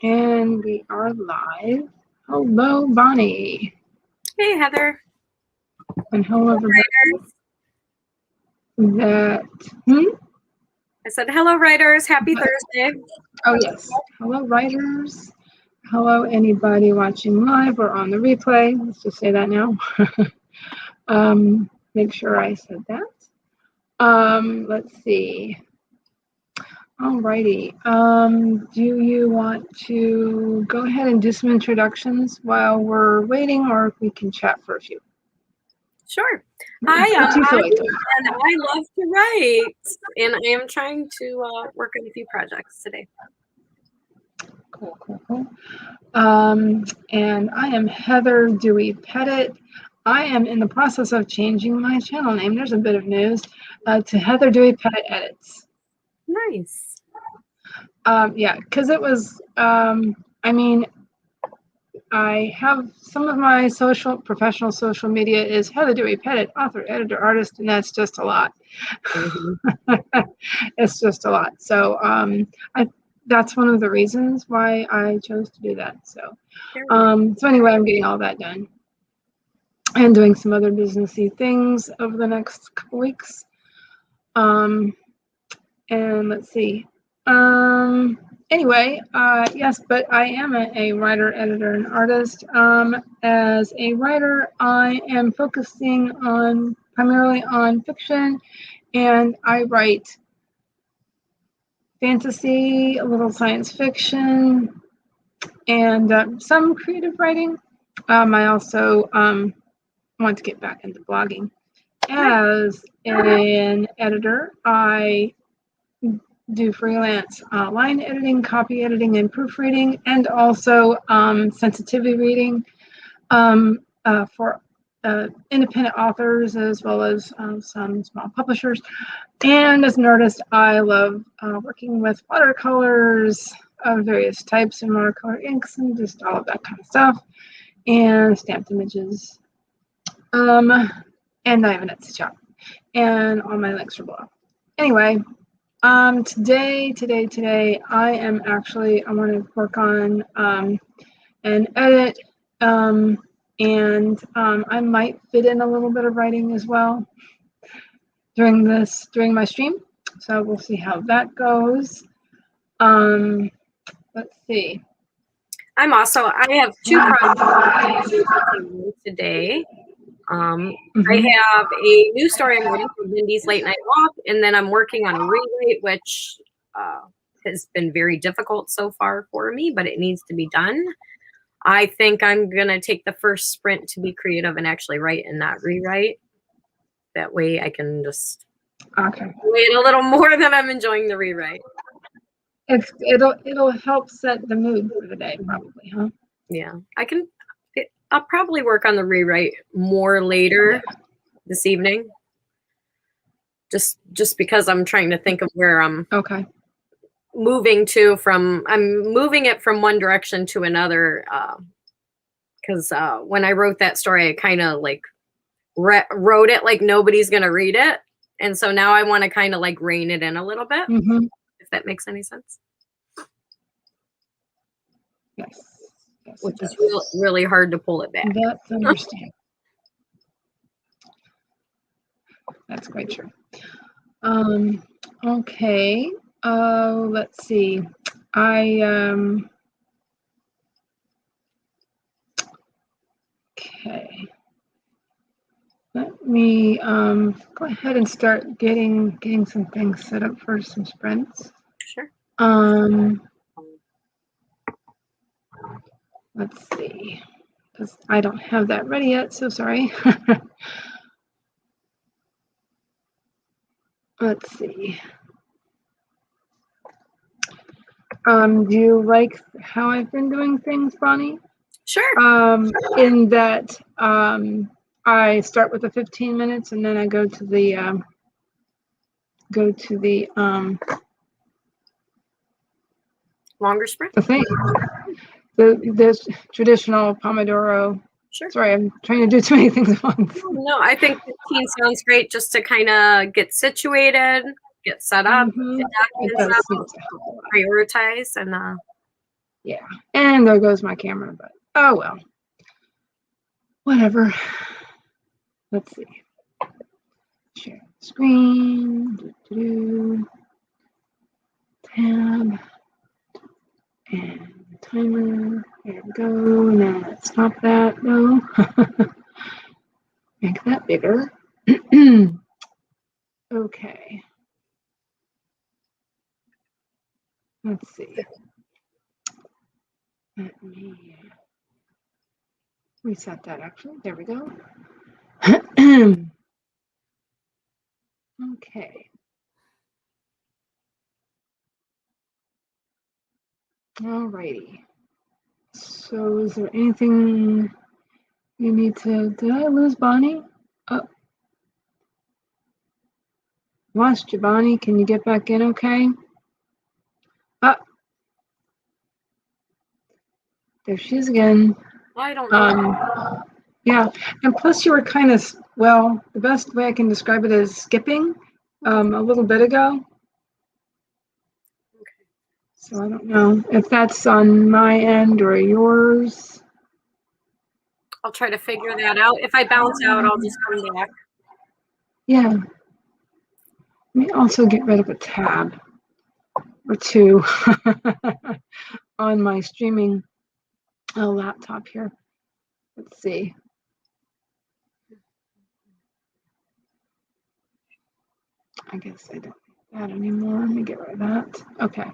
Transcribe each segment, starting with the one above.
And we are live. Hello, Bonnie. Hey, Heather. And hello, everybody. I said, hello, writers. Happy Thursday. Oh, yes. Hello, writers. Hello, anybody watching live or on the replay. Let's just say that now. Make sure I said that. Let's see. Alrighty. Do you want to go ahead and do some introductions while we're waiting, or if we can chat for a few? Sure. Hi, I'm Bonnie, and I love to write, and I am trying to work on a few projects today. Cool. And I am Heather Dewey Pettit. I am in the process of changing my channel name. There's a bit of news to Heather Dewey Pettit Edits. Nice. Yeah, because it was, I have some of my professional social media is Heather Dewey Pettit, author, editor, artist, and that's just a lot. Mm-hmm. It's just a lot. So that's one of the reasons why I chose to do that. So, so anyway, I'm getting all that done and doing some other businessy things over the next couple weeks. And let's see. Anyway, yes, but I am a writer, editor, and artist. As a writer, I am focusing primarily on fiction, and I write fantasy, a little science fiction, and some creative writing. I also want to get back into blogging. As an editor, I do freelance line editing, copy editing, and proofreading, and also sensitivity reading for independent authors as well as some small publishers. And as an artist, I love working with watercolors of various types and watercolor inks and just all of that kind of stuff, and stamped images. And I have an Etsy shop, and all my links are below. Anyway, today, I want to work on an edit, and I might fit in a little bit of writing as well during my stream. So we'll see how that goes. Let's see. I have two projects today. I have a new story I'm writing for Lindy's Late Night Walk, and then I'm working on a rewrite, which has been very difficult so far for me, but it needs to be done. I think I'm going to take the first sprint to be creative and actually write and not rewrite. That way I can just wait a little more than I'm enjoying the rewrite. It'll help set the mood for the day, probably, huh? Yeah, I'll probably work on the rewrite more later this evening. Just because I'm trying to think of where I'm moving to I'm moving it from one direction to another. Because when I wrote that story, I kind of like wrote it like nobody's going to read it. And so now I want to kind of like rein it in a little bit, if that makes any sense. Yes. Which is really hard to pull it back. That's understandable. That's quite true. Okay. Let's see. Okay. Let me go ahead and start getting some things set up for some sprints. Sure. Let's see, because I don't have that ready yet, so sorry. Let's see. Do you like how I've been doing things, Bonnie? Sure. In that I start with the 15 minutes and then I go to the longer sprint. The thing. The traditional Pomodoro. Sure. Sorry, I'm trying to do too many things at once. No, I think 15 sounds great just to kind of get situated, get set up, prioritize, and Yeah, and there goes my camera, but oh well. Whatever. Let's see. Share screen. Tab. And timer. There we go. Now let's stop that though. Make that bigger. Okay. Let's see. Let me reset that actually. There we go. Okay. Alrighty. So is there anything you need to, did I lose Bonnie? Oh, lost you, Bonnie. Can you get back in okay? There she is again. I don't know. Yeah, and plus you were kind of, well, the best way I can describe it is skipping a little bit ago. So I don't know if that's on my end or yours. I'll try to figure that out. If I bounce out, I'll just come back. Yeah. Let me also get rid of a tab or two on my streaming laptop here. Let's see. I guess I don't need that anymore. Let me get rid of that. Okay.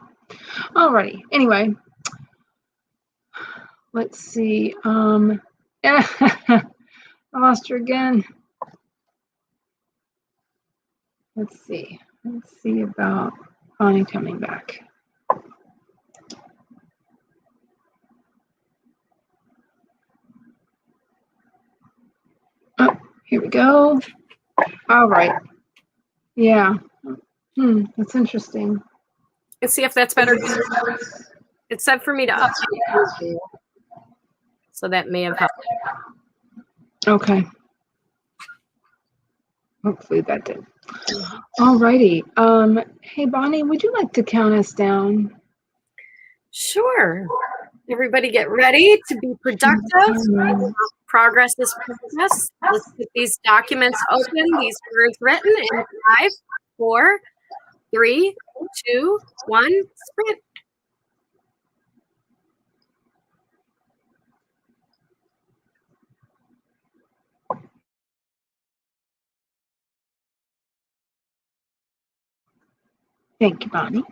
Alrighty. Anyway, let's see. Yeah, I lost her again. Let's see. Let's see about Bonnie coming back. Oh, here we go. All right. Yeah. That's interesting. Let's see if that's better. It said for me to update, so that may have helped. Okay. Hopefully that did. All righty. Hey, Bonnie, would you like to count us down? Sure. Everybody get ready to be productive. Progress is progress. Let's get these documents open, these words written in 5, 4, 3, 2, 1, sprint. Thank you, Bonnie.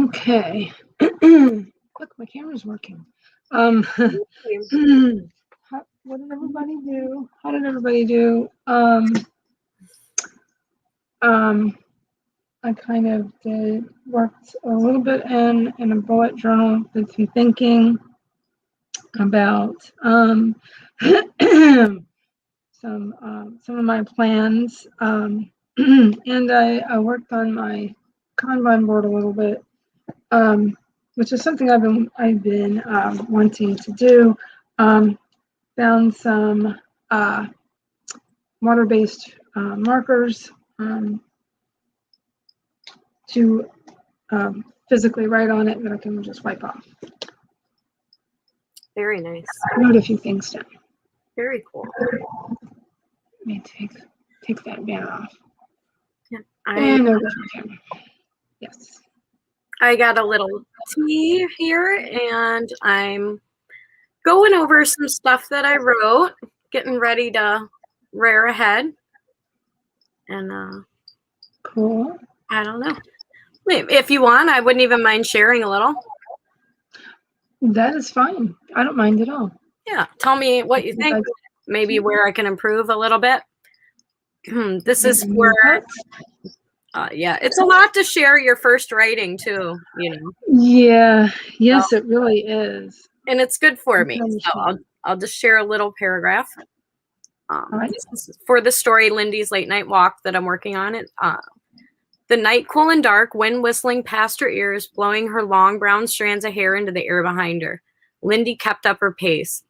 Okay. Look, my camera's working. What did everybody do? How did everybody do? I kind of worked a little bit in a bullet journal, did some thinking about some of my plans, and I worked on my Kanban board a little bit, which is something I've been wanting to do. Found some water-based markers to physically write on it that I can just wipe off. Very nice. Wrote a few things down. Very cool. Let me take that banner off. Yeah, and there goes my camera. Yes. I got a little tea here, and I'm going over some stuff that I wrote, getting ready to rear ahead. And cool. I don't know. If you want, I wouldn't even mind sharing a little. That is fine. I don't mind at all. Yeah. Tell me what you think. Maybe where I can improve a little bit. This is where, yeah, it's a lot to share your first writing too, you know. Yeah. Yes, it really is. And it's good for me. So I'll just share a little paragraph. Right. This is for the story Lindy's Late Night Walk that I'm working on. It. The night cool and dark, wind whistling past her ears, blowing her long brown strands of hair into the air behind her. Lindy kept up her pace.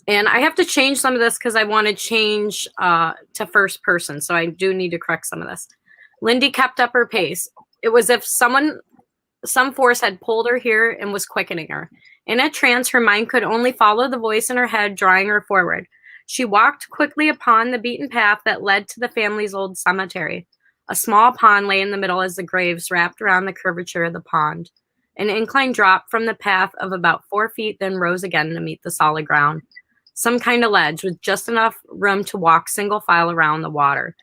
And I have to change some of this because I want to change to first person. So I do need to correct some of this. Lindy kept up her pace. It was as if some force had pulled her here and was quickening her. In a trance, her mind could only follow the voice in her head, drawing her forward. She walked quickly upon the beaten path that led to the family's old cemetery. A small pond lay in the middle as the graves wrapped around the curvature of the pond. An incline dropped from the path of about 4 feet, then rose again to meet the solid ground. Some kind of ledge with just enough room to walk single file around the water.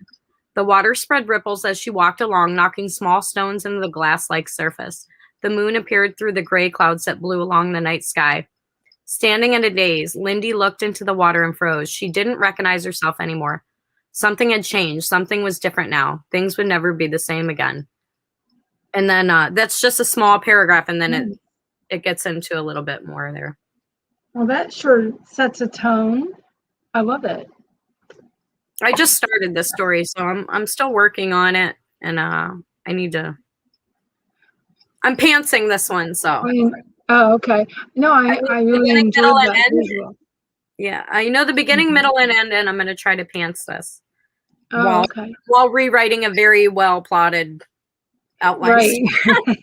The water spread ripples as she walked along, knocking small stones into the glass-like surface. The moon appeared through the gray clouds that blew along the night sky. Standing in a daze, Lindy looked into the water and froze. She didn't recognize herself anymore. Something had changed. Something was different now. Things would never be the same again. And then that's just a small paragraph, and then it gets into a little bit more there. Well, that sure sets a tone. I love it. I just started this story, so I'm still working on it, and I need to. I'm pantsing this one, so. Oh, okay. No, I really enjoyed that visual. Yeah, I know the beginning, middle, and end, and I'm going to try to pants this. Oh, while rewriting a very well plotted outline. Right.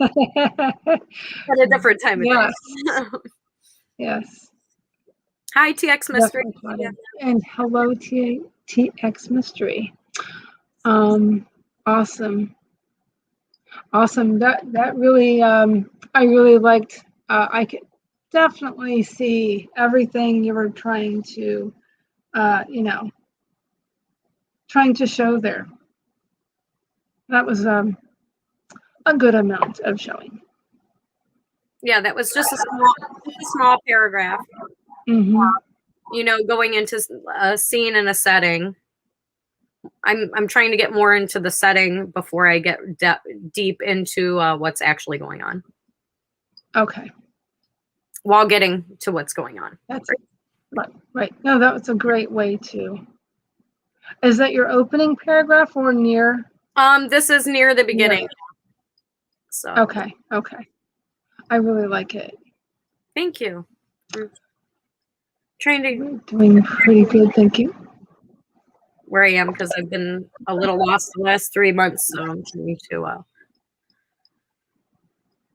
At a different time of day. Yes. Hi, TX Mystery. And hello, TX Mystery. Awesome. That really, I really liked. I could definitely see everything you were trying to, trying to show there. That was a good amount of showing. Yeah, that was just a small paragraph. Going into a scene and a setting. I'm trying to get more into the setting before I get deep into what's actually going on. Okay. While getting to what's going on. That's right. No, that was a great way to. Is that your opening paragraph or near? This is near the beginning. Yeah. So. Okay. I really like it. Thank you. I'm trying to. You're doing pretty good, thank you. Where I am because I've been a little lost the last 3 months, so I'm trying to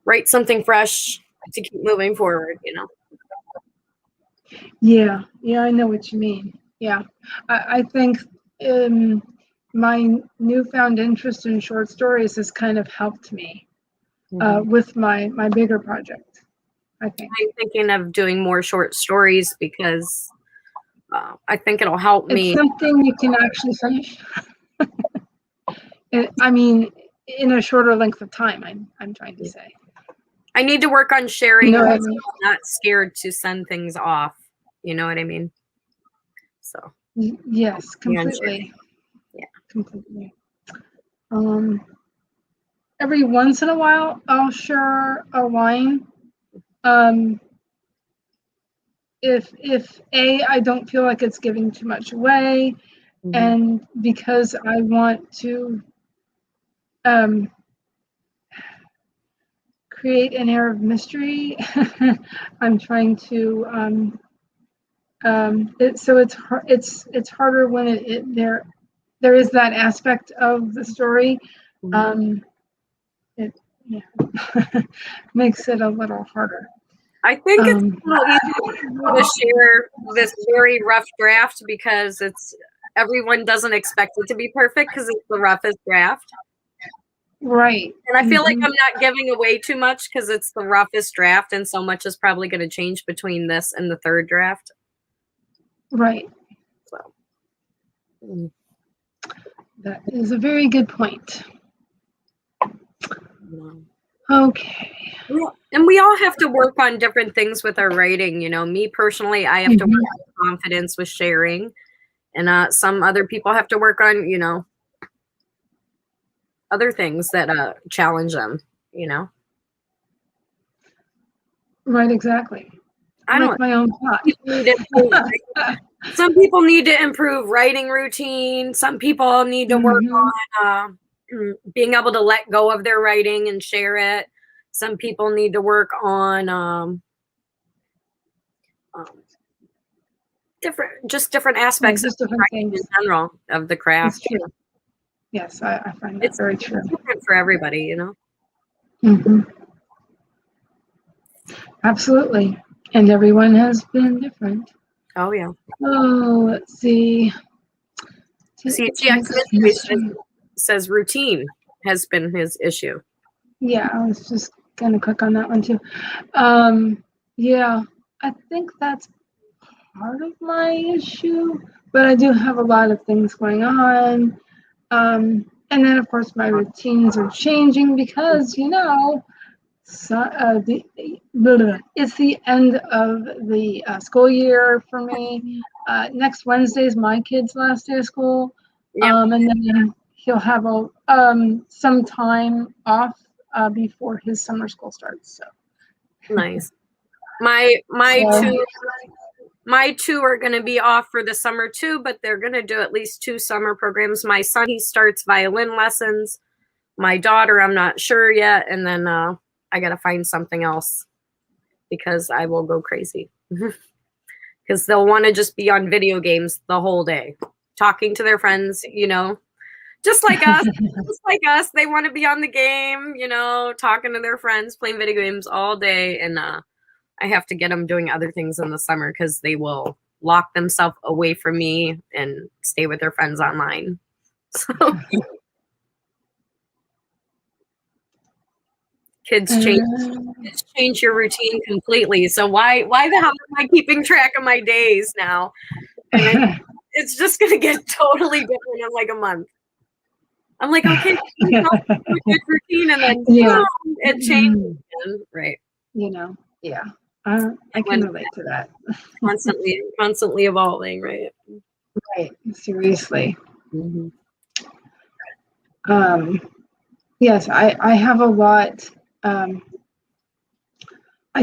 write something fresh to keep moving forward, Yeah, I know what you mean. Yeah, I think my newfound interest in short stories has kind of helped me with my bigger project, I think. I'm thinking of doing more short stories because I think it'll help me. It's something you can actually finish. I mean, in a shorter length of time, I'm trying to say. I need to work on sharing. You know what I I'm mean? not scared to send things off. You know what I mean? So Yes, yeah, completely. yeah. Completely. Every once in a while, I'll share a line. If I don't feel like it's giving too much away, Mhm. and because I want to create an air of mystery, I'm trying to so it's harder when there is that aspect of the story. It makes it a little harder. I think it's a little easier to share this very rough draft because everyone doesn't expect it to be perfect because it's the roughest draft. Right. And I feel like I'm not giving away too much because it's the roughest draft, and so much is probably going to change between this and the third draft. Right. So that is a very good point. Okay. And we all have to work on different things with our writing. You know, me personally, I have to work on confidence with sharing, and some other people have to work on, you know, other things that challenge them. You know. Right. Exactly. I like don't. My own plot. Some people need to improve writing routine. Some people need to work on being able to let go of their writing and share it. Some people need to work on different aspects of different writing things in general of the craft. It's true. Yes, I find that very true. It's different for everybody, you know. Absolutely, and everyone has been different. Oh yeah. Oh, let's see. See, says routine has been his issue. Yeah, I was just gonna click on that one too. Yeah, I think that's part of my issue, but I do have a lot of things going on. And then of course my routines are changing because it's the end of the school year for me. Next Wednesday is my kid's last day of school. And then he'll have some time off before his summer school starts. So nice. My two are going to be off for the summer too, but they're going to do at least 2 summer programs. My son, he starts violin lessons. My daughter, I'm not sure yet, and then I got to find something else because I will go crazy. Because they'll want to just be on video games the whole day, talking to their friends, you know, just like us. They want to be on the game, you know, talking to their friends, playing video games all day, and I have to get them doing other things in the summer because they will lock themselves away from me and stay with their friends online. So kids change your routine completely. So why the hell am I keeping track of my days now? And it's just gonna get totally different in like a month. I'm like, okay, good routine, and then it changes again. Right. You know, yeah. I can relate to that. Constantly evolving, right? Right. Seriously. Yes, I have a lot. I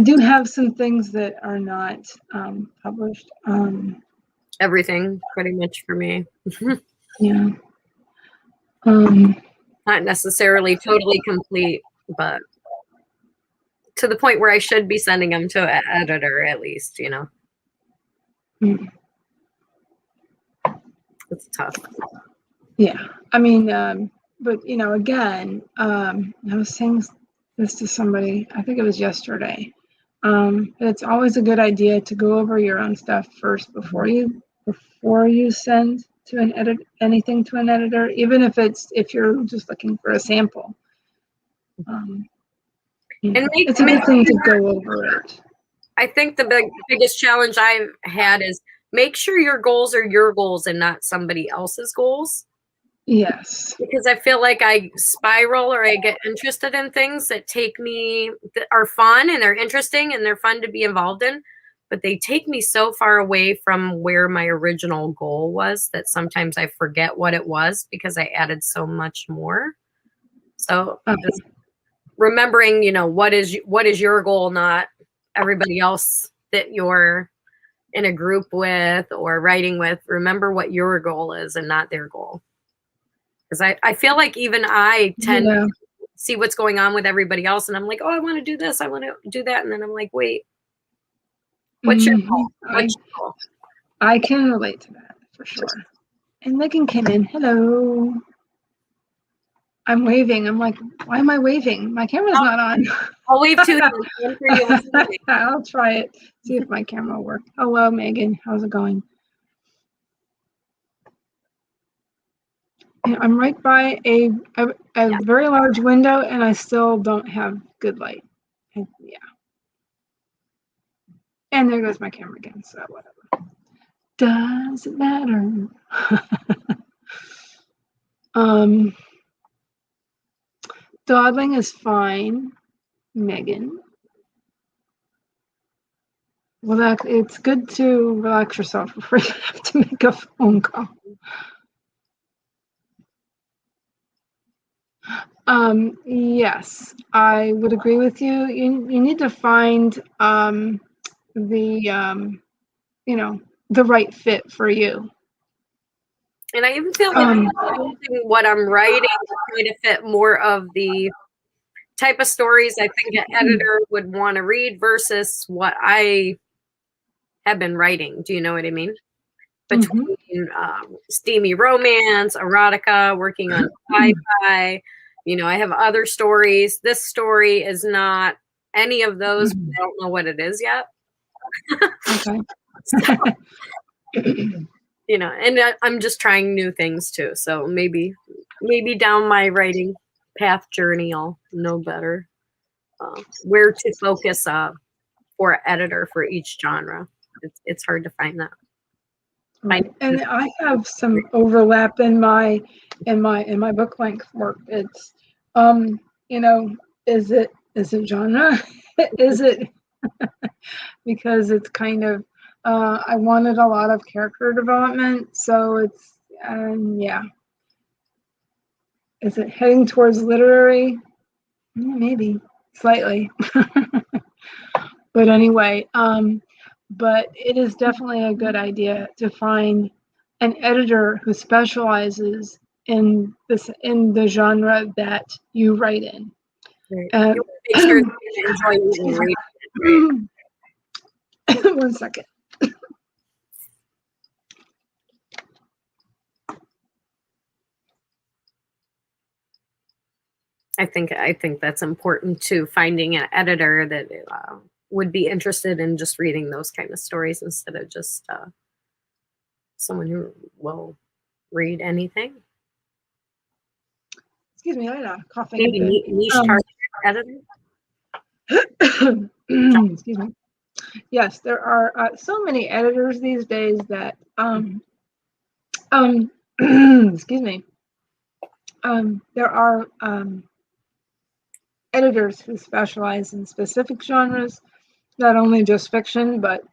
do have some things that are not published. Everything pretty much for me. Yeah. Not necessarily totally complete, but to the point where I should be sending them to an editor at least, you know. It's tough. Yeah. I mean, but again, I was saying this to somebody, I think it was yesterday. It's always a good idea to go over your own stuff first before you send to anything to an editor, even if you're just looking for a sample. It's a good thing to go over it. I think the biggest challenge I've had is make sure your goals are your goals and not somebody else's goals. Yes. Because I feel like I spiral or I get interested in things that that are fun and they're interesting and they're fun to be involved in, but they take me so far away from where my original goal was that sometimes I forget what it was because I added so much more. So just remembering, what is your goal, not everybody else that you're in a group with or writing with. Remember what your goal is and not their goal. Because I feel like even I tend to see what's going on with everybody else, and I'm like, oh, I want to do this, I want to do that, and then I'm like, wait, what's your goal? What's your goal? I can relate to that for sure. And Megan came in. Hello. I'm waving. I'm like, why am I waving? My camera's not on. I'll wave too. I'll try it. See if my camera will work. Hello, Megan. How's it going? I'm right by a very large window, and I still don't have good light. Yeah. And there goes my camera again. So whatever. Does it matter? Dawdling is fine, Megan. Well, it's good to relax yourself before you have to make a phone call. Yes, I would agree with you. You need to find the right fit for you. And I even feel like what I'm writing trying to fit more of the type of stories I think an editor would want to read versus what I have been writing. Do you know what I mean? Between steamy romance, erotica, working on sci-fi. I have other stories. This story is not any of those. I don't know what it is yet. Okay. And I'm just trying new things too. So maybe down my writing path journey, I'll know better where to focus for an editor for each genre. It's hard to find that. Right. And I have some overlap in my book length work. It's is it genre? Is it because it's kind of I wanted a lot of character development, so it's yeah. Is it heading towards literary? Maybe slightly. But anyway, but it is definitely a good idea to find an editor who specializes in the genre that you write in. Right. Make sure you enjoy it. 1 second. I think that's important too. Finding an editor that would be interested in just reading those kind of stories instead of just someone who will read anything. Excuse me, I had a coughing. Maybe niche target editor. Excuse me. Yes, there are so many editors these days that excuse me. There are editors who specialize in specific genres, not only just fiction, but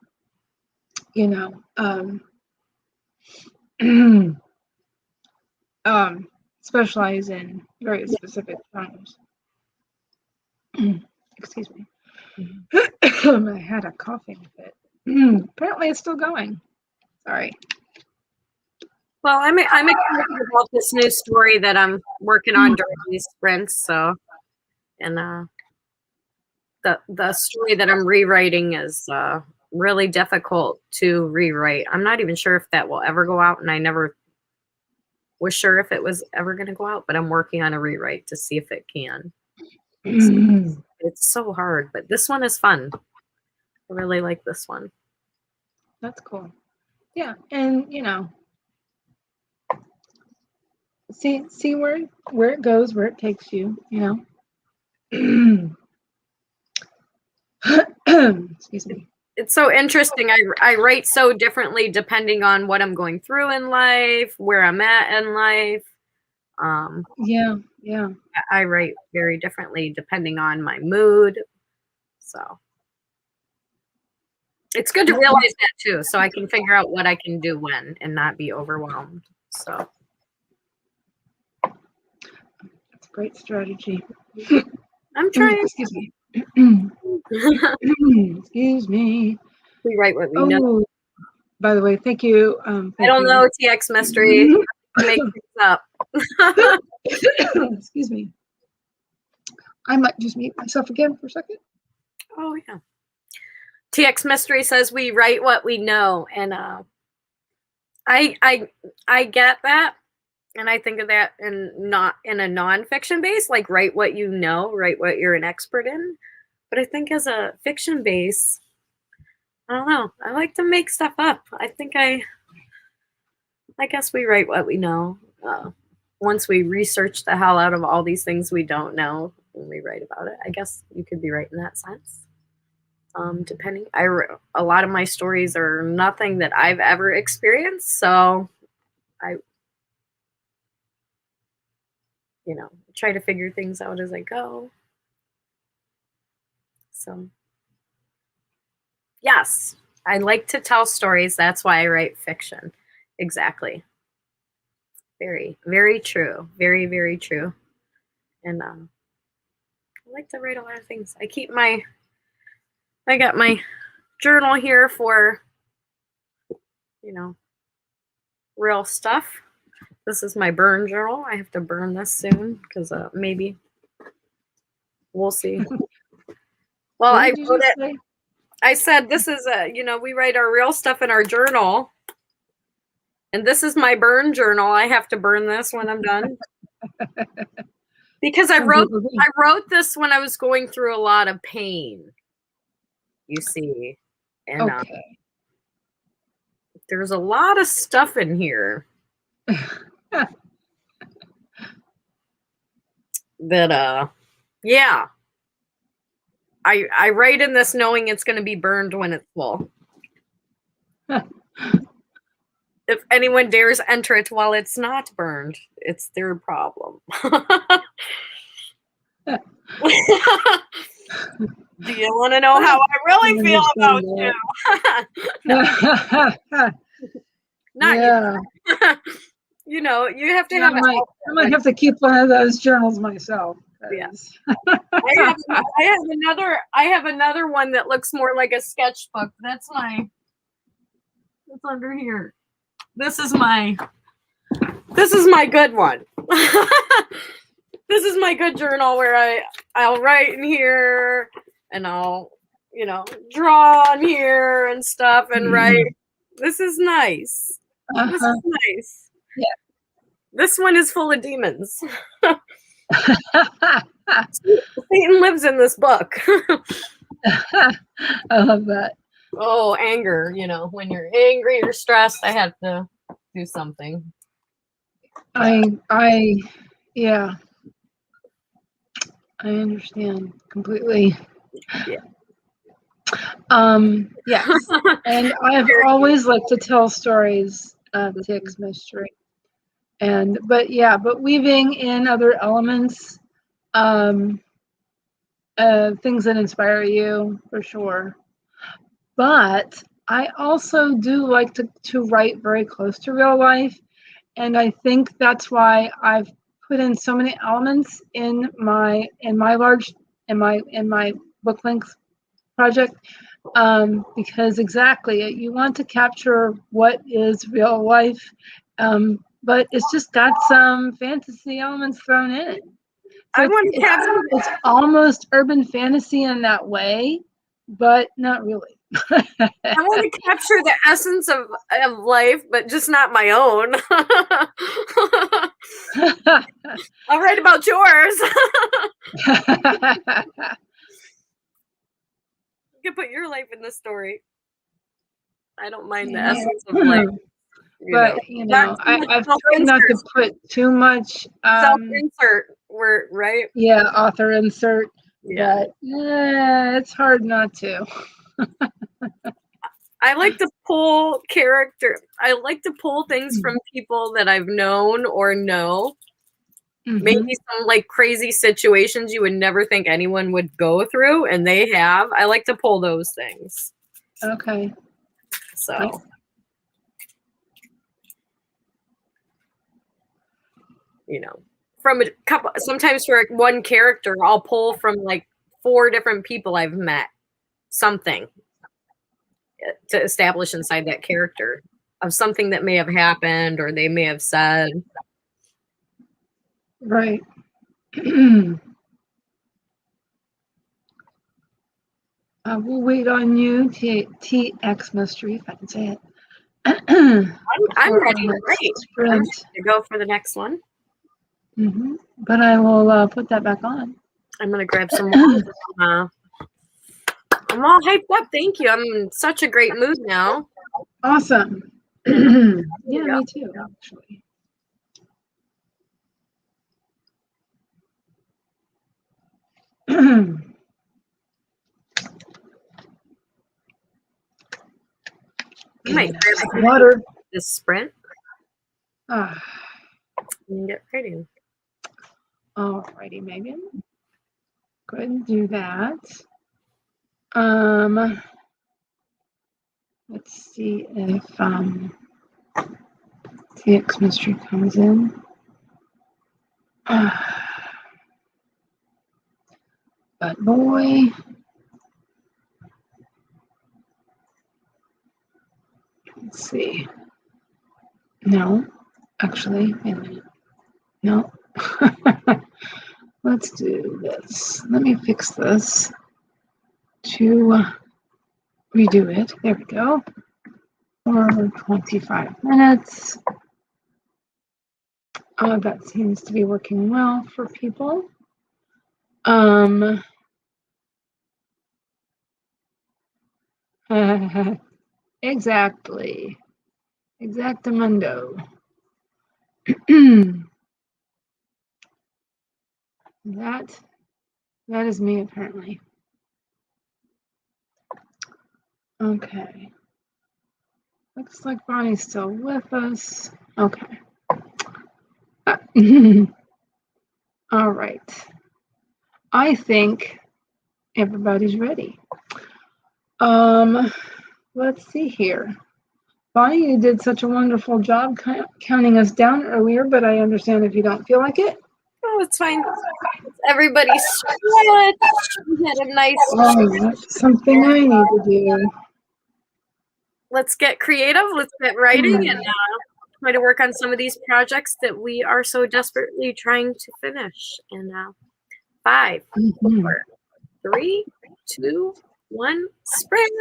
specialize in very specific genres. Excuse me. I had a coughing fit. Apparently it's still going. Sorry. Well, I'm excited about this new story that I'm working on during these sprints. So, and the story that I'm rewriting is really difficult to rewrite. I'm not even sure if that will ever go out, and I never was sure if it was ever going to go out. But I'm working on a rewrite to see if it can. It's so hard, but this one is fun. I really like this one. That's cool. Yeah, and see where it goes, where it takes you, Excuse me. It's so interesting. I write so differently depending on what I'm going through in life, where I'm at in life. Yeah. I write very differently depending on my mood. So it's good to realize that too, so I can figure out what I can do when and not be overwhelmed. So That's a great strategy. I'm trying. Excuse me. Excuse me. We write what we know. Oh, by the way, thank you. I don't know, TX Mystery. Make things up. Excuse me. I might just mute myself again for a second. Oh yeah. TX Mystery says we write what we know, and I get that, and I think of that in not in a nonfiction base, like write what you know, write what you're an expert in. But I think as a fiction base, I don't know. I like to make stuff up. I guess we write what we know. Once we research the hell out of all these things we don't know, and we write about it. I guess you could be right in that sense. Depending, a lot of my stories are nothing that I've ever experienced, so I, try to figure things out as I go. So, yes, I like to tell stories. That's why I write fiction. Exactly. Very, very true. Very, very true. And I like to write a lot of things. I got my journal here for, real stuff. This is my burn journal. I have to burn this soon because maybe we'll see. Well, I wrote it. Say? I said this is we write our real stuff in our journal, and this is my burn journal. I have to burn this when I'm done because I wrote this when I was going through a lot of pain. You see, and there's a lot of stuff in here. That yeah, I write in this knowing it's going to be burned when it's full. If anyone dares enter it while it's not burned, it's their problem. Do you want to know how I really feel about you? Not you. You have to have. I might have to keep one of those journals myself. Yes. I have another one that looks more like a sketchbook. That's under here. This is my good one. This is my good journal where I'll write in here and I'll draw in here and stuff and write. This is nice. This is nice. Yeah. This one is full of demons. Satan lives in this book. I love that. Oh, anger. When you're angry or stressed, I have to do something. Yeah. I understand completely. Yeah. Yes. And I've always liked to tell stories of TX Mystery. But weaving in other elements, things that inspire you for sure. But I also do like to write very close to real life, and I think that's why I've put in so many elements in my book length project, because exactly you want to capture what is real life, but it's just got some fantasy elements thrown in it. So it's almost urban fantasy in that way, but not really. I want to capture the essence of life, but just not my own. I'll write about yours. You can put your life in the story. I don't mind the essence of life. But I've tried not to put too much self-insert word, right? Yeah, author insert. Yeah. But it's hard not to. I like to pull character. I like to pull things from people that I've known or know. maybe some like crazy situations you would never think anyone would go through, and they have. I like to pull those things. Okay. So. Nice. You know, from a couple, sometimes for one character, I'll pull from like 4 different people I've met something to establish inside that character of something that may have happened or they may have said. Right. We'll wait on you, TX Mystery, if I can say it. I'm ready. Great. I'm ready to go for the next one. But I will put that back on. I'm going to grab some more. I'm all hyped up. Thank you. I'm in such a great mood now. Awesome. Yeah, me too, actually. You might grab water. This sprint. And get writing. Alrighty, Megan. Go ahead and do that. Let's see if TX Mystery comes in. But boy. Let's see. No, actually, wait a minute. No. Let's do this. Let me fix this to redo it. There we go. For 25 minutes. That seems to be working well for people. Exactly. Exactamundo. That is me, apparently. Okay. Looks like Bonnie's still with us. Okay. All right. I think everybody's ready. Let's see here. Bonnie, you did such a wonderful job counting us down earlier, but I understand if you don't feel like it. Oh, it's fine. Everybody's sweat. We had a nice. That's something I need to do. Let's get creative. Let's get writing and try to work on some of these projects that we are so desperately trying to finish. And 5, 4, 3, 2, 1, sprint.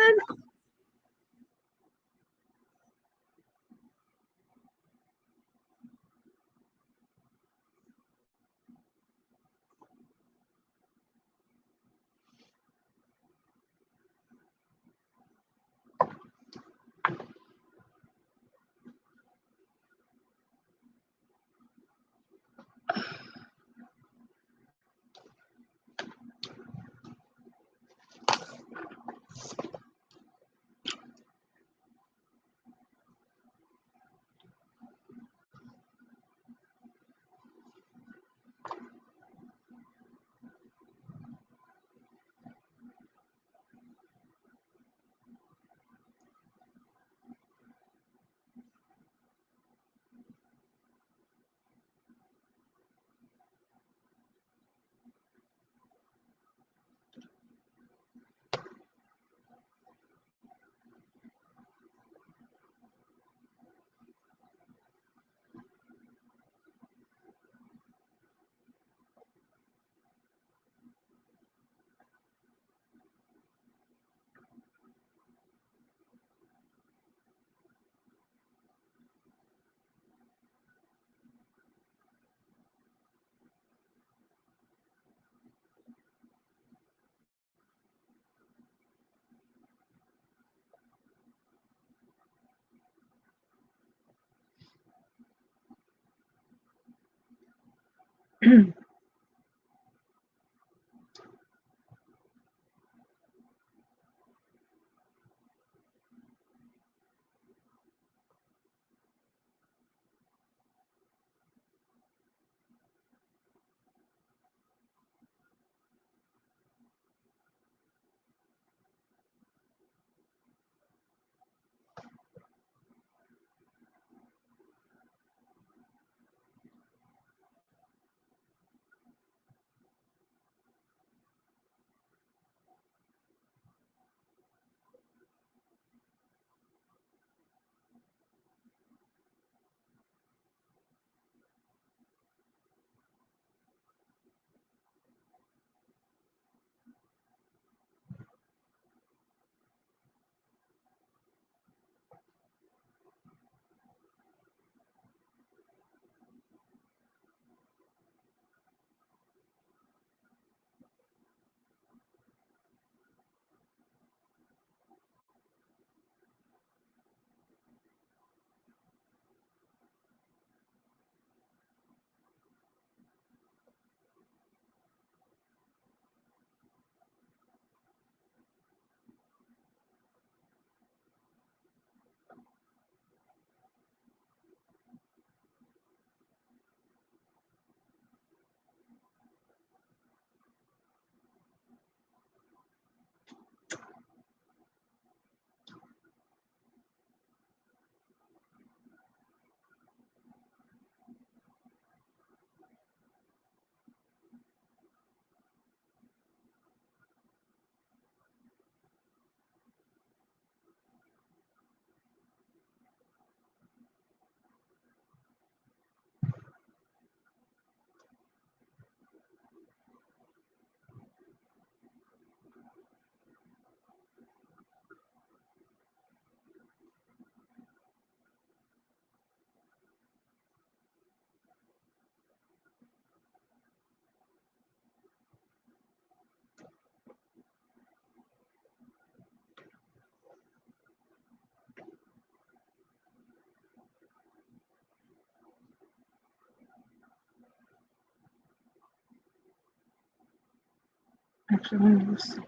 Actually, let me just see.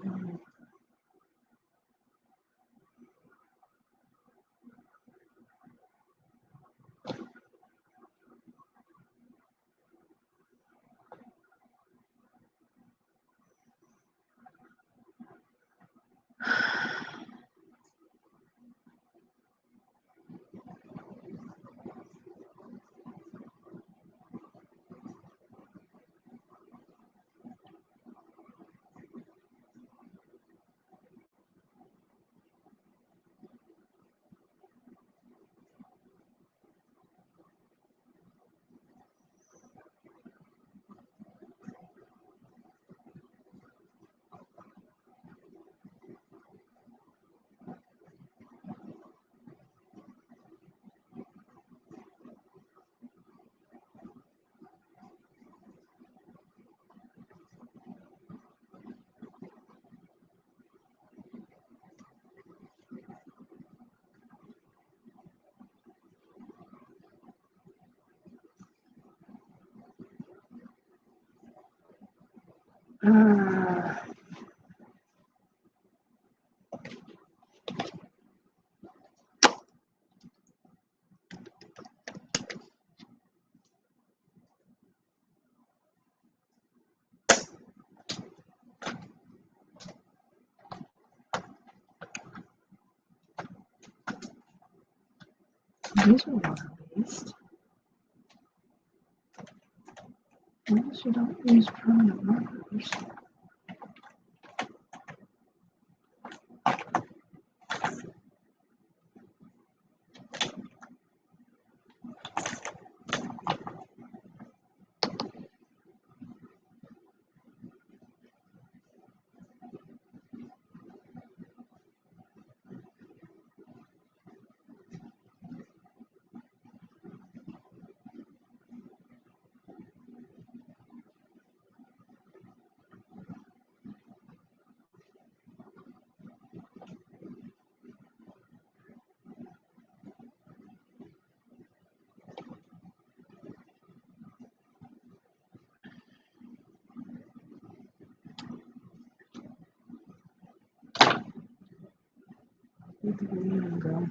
Uh, these are water-based. Unless you don't use permanent markers. Where'd the green go?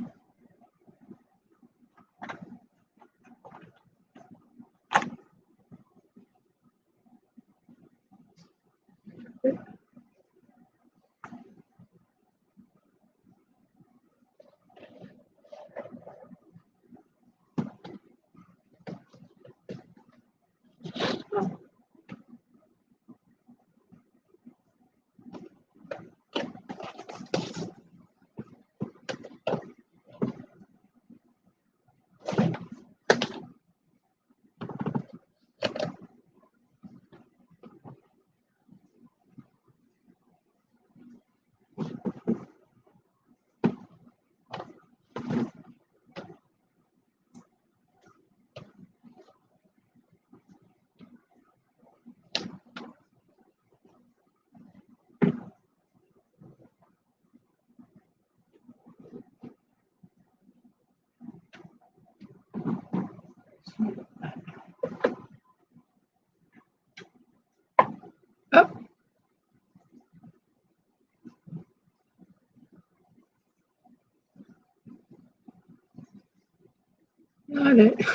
Oh, got it.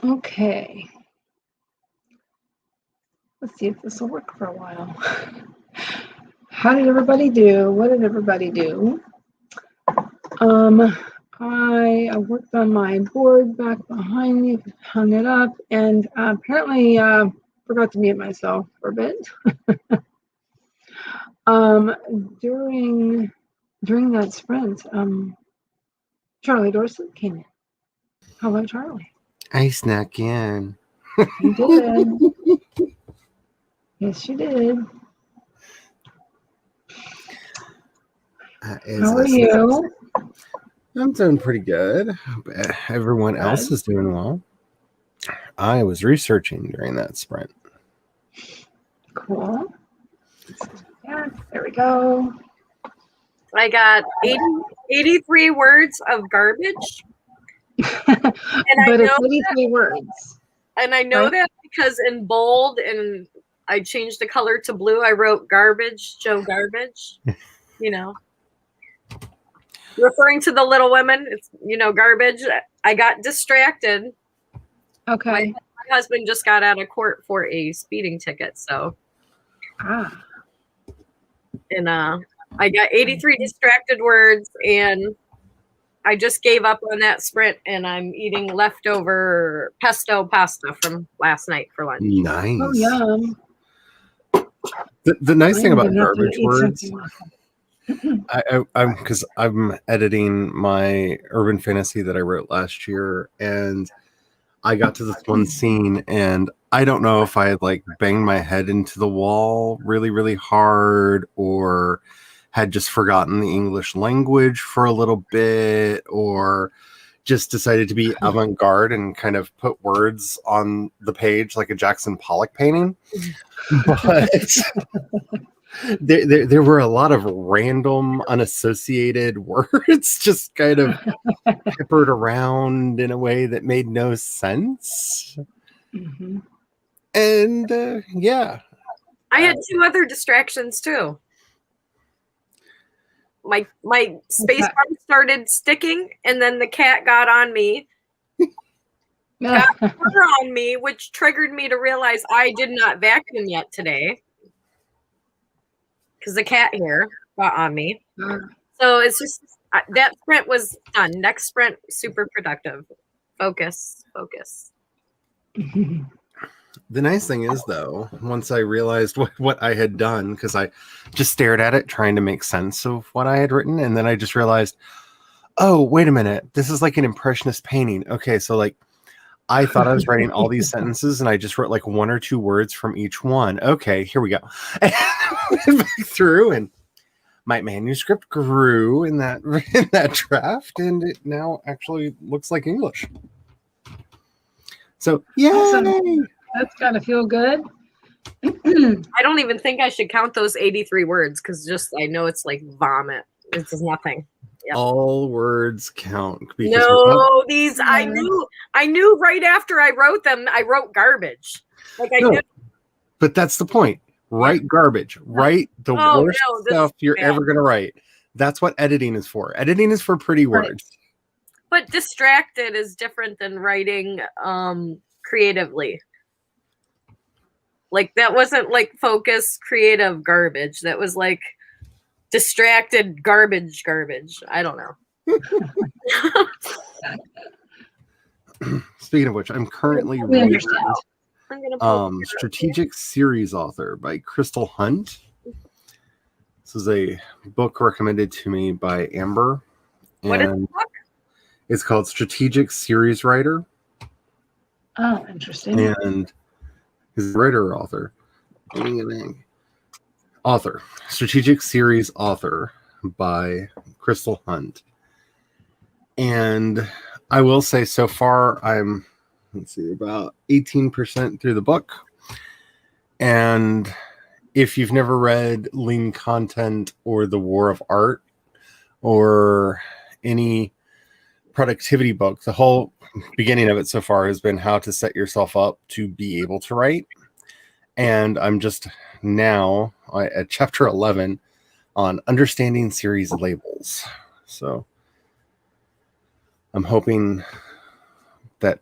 Okay. Let's see if this will work for a while. How did everybody do? What did everybody do? I worked on my board back behind me, hung it up, and apparently forgot to mute myself for a bit. During that sprint, Charlie Dorset came in. Hello, Charlie. I snuck in. You did. Yes, you did. How are you? I'm doing pretty good. Everyone else is doing well. I was researching during that sprint. Cool. Yeah, there we go. I got 83 words of garbage. But it's 83 words. And I know that because in bold, and I changed the color to blue, I wrote garbage, Joe Garbage. You know. Referring to the Little Women, it's, garbage. I got distracted. Okay. My husband just got out of court for a speeding ticket, so. And I got 83 distracted words, and I just gave up on that sprint, and I'm eating leftover pesto pasta from last night for lunch. Nice. Oh, yum. The nice thing about garbage words, I'm editing my urban fantasy that I wrote last year, and I got to this one scene, and I don't know if I had banged my head into the wall really, really hard, or had just forgotten the English language for a little bit, or just decided to be avant-garde and kind of put words on the page like a Jackson Pollock painting. But there were a lot of random, unassociated words just kind of peppered around in a way that made no sense. Mm-hmm. And yeah. I had two other distractions too. My space bar started sticking, and then the cat got on me. Got fur on me, which triggered me to realize I did not vacuum yet today. Because the cat hair got on me. So it's just, that sprint was done. Next sprint, super productive. Focus. The nice thing is, though, once I realized what I had done, because I just stared at it trying to make sense of what I had written, and then I just realized, oh, wait a minute, this is like an impressionist painting. Okay, so I thought I was writing all these sentences, and I just wrote one or two words from each one. Okay, here we go. And I went back through, and my manuscript grew in that draft, and it now actually looks like English. So, yay! Awesome. That's gotta feel good. I don't even think I should count those 83 words, because I know it's like vomit. It's just nothing. Yep. All words count. No, these I knew right after I wrote them. I wrote garbage. Knew. But that's the point. Write garbage. Write the worst stuff you're ever gonna write. That's what editing is for. Editing is for pretty words. But distracted is different than writing creatively. That wasn't focused creative garbage. That was distracted garbage. I don't know. Speaking of which, I'm currently reading Strategic Series Author by Crystal Hunt. This is a book recommended to me by Amber. What is the book? It's called Strategic Series Writer. Oh, interesting. And his writer or author? Author. Strategic Series Author by Crystal Hunt. And I will say so far I'm about 18% through the book. And if you've never read Lean Content or The War of Art or any productivity book, the whole beginning of it so far has been how to set yourself up to be able to write. And I'm just now at chapter 11 on understanding series labels. So I'm hoping that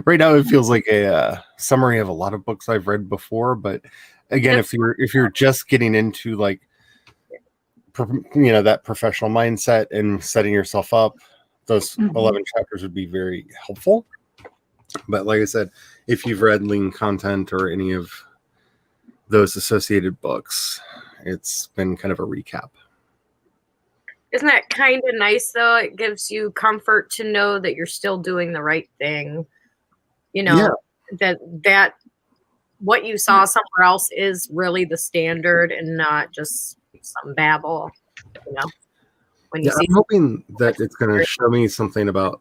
right now it feels like a summary of a lot of books I've read before. But again, if you're just getting into like, that professional mindset and setting yourself up, those 11 chapters would be very helpful. But like I said, if you've read Lean Content or any of those associated books, it's been kind of a recap. Isn't that kind of nice, though? It gives you comfort to know that you're still doing the right thing. That what you saw somewhere else is really the standard and not just some babble. When you see, I'm hoping that it's going to show me something about,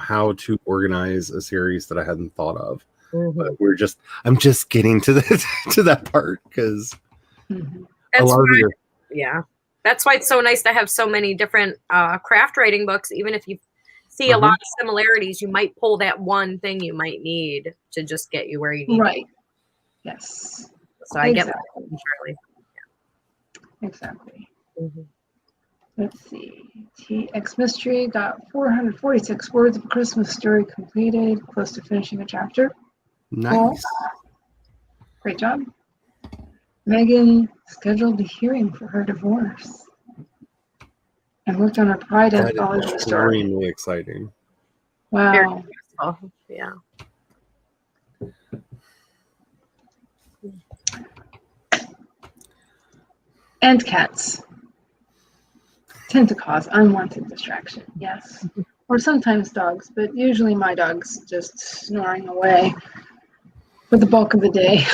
how to organize a series that I hadn't thought of. But I'm just getting to that part because a lot of that's why it's so nice to have so many different craft writing books. Even if you see a lot of similarities, you might pull that one thing you might need to just get you where you need. Right. Yes. So I get that, Charlie. Exactly. Let's see. TX Mystery got 446 words of a Christmas story completed, close to finishing a chapter. Nice. Cool. Great job. Megan scheduled a hearing for her divorce and worked on her Pride Anthology story. Extremely exciting. Wow. Yeah. And cats tend to cause unwanted distraction, yes. Or sometimes dogs, but usually my dog's just snoring away for the bulk of the day.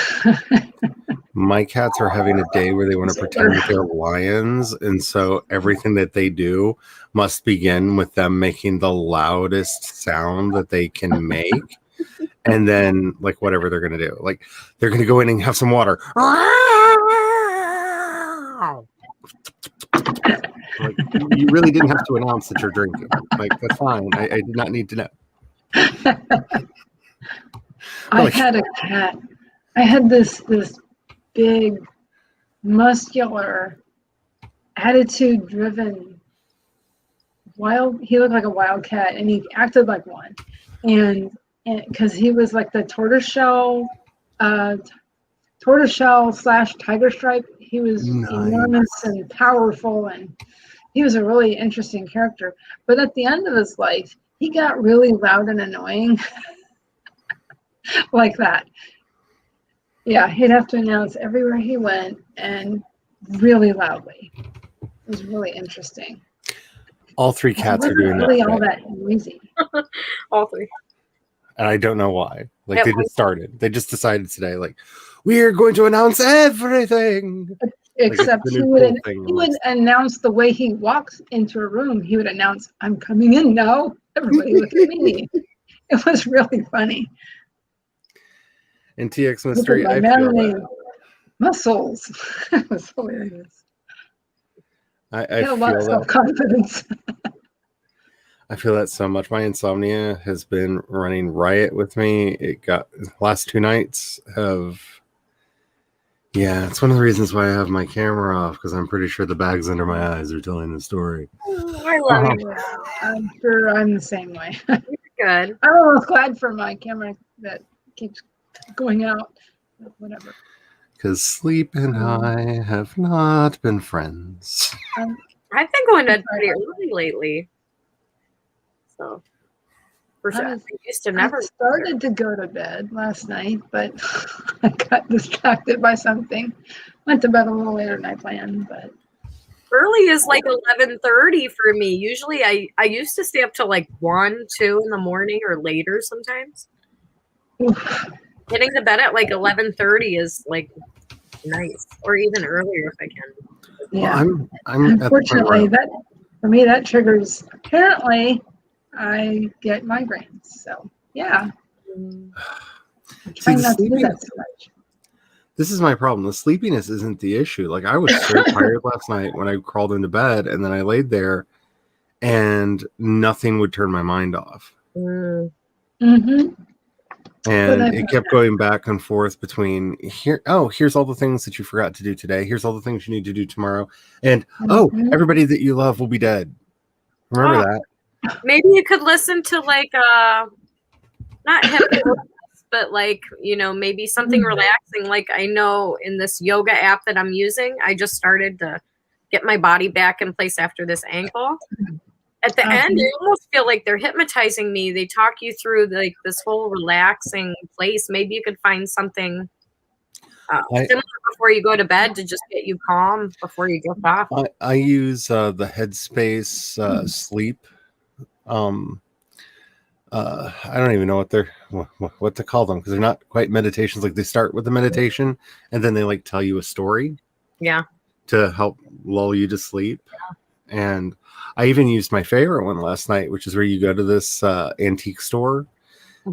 My cats are having a day where they want to pretend that they're lions, and so everything that they do must begin with them making the loudest sound that they can make. And then, like, whatever they're going to do. Like, they're going to go in and have some water. Like, you really didn't have to announce that you're drinking. Like, that's fine. I did not need to know. I had a cat. I had this big, muscular, attitude-driven he looked like a wild cat, and he acted like one. And because he was like the tortoiseshell / tiger stripe. He was enormous and powerful, and he was a really interesting character. But at the end of his life, he got really loud and annoying. Like that. Yeah, he'd have to announce everywhere he went and really loudly. It was really interesting. All three cats are doing really that. All that noisy. All three. And I don't know why. Like, they just started. They just decided today, like, we are going to announce everything. Except he would announce the way he walks into a room. He would announce, "I'm coming in now. Everybody look at me." It was really funny. In TX Mystery, I feel muscles. It was hilarious. I had a lot of self-confidence. I feel that so much. My insomnia has been running riot with me. It got last 2 nights of. Yeah, it's one of the reasons why I have my camera off, because I'm pretty sure the bags under my eyes are telling the story. I love you. I'm sure I'm the same way. Good. I'm almost glad for my camera that keeps going out. Whatever. Because sleep and I have not been friends. I've been going to bed pretty early lately. So, for sure. I used to never. I started to go to bed last night, but I got distracted by something. Went to bed a little later than I planned, but. Early is like 11:30 for me. Usually I used to stay up till like 1, 2 in the morning or later sometimes. Oof. Getting to bed at like 11:30 is like nice, or even earlier if I can. Yeah. Well, I'm unfortunately that for me that triggers. Apparently, I get migraines. So yeah. I'm trying not to do that so much. This is my problem. The sleepiness isn't the issue. Like, I was so tired last night when I crawled into bed, and then I laid there, and nothing would turn my mind off. Mm-hmm. And it kept going back and forth between here's all the things that you forgot to do today. Here's all the things you need to do tomorrow. And everybody that you love will be dead. Remember that. Maybe you could listen to like not hypnosis, but like, maybe something relaxing. Like I know in this yoga app that I'm using, I just started to get my body back in place after this ankle. At the end, you almost feel like they're hypnotizing me. They talk you through like this whole relaxing place. Maybe you could find something similar before you go to bed to just get you calm before you drift off. I use the Headspace sleep. I don't even know what to call them because they're not quite meditations. Like they start with a meditation and then they like tell you a story. Yeah. To help lull you to sleep. And I even used my favorite one last night, which is where you go to this antique store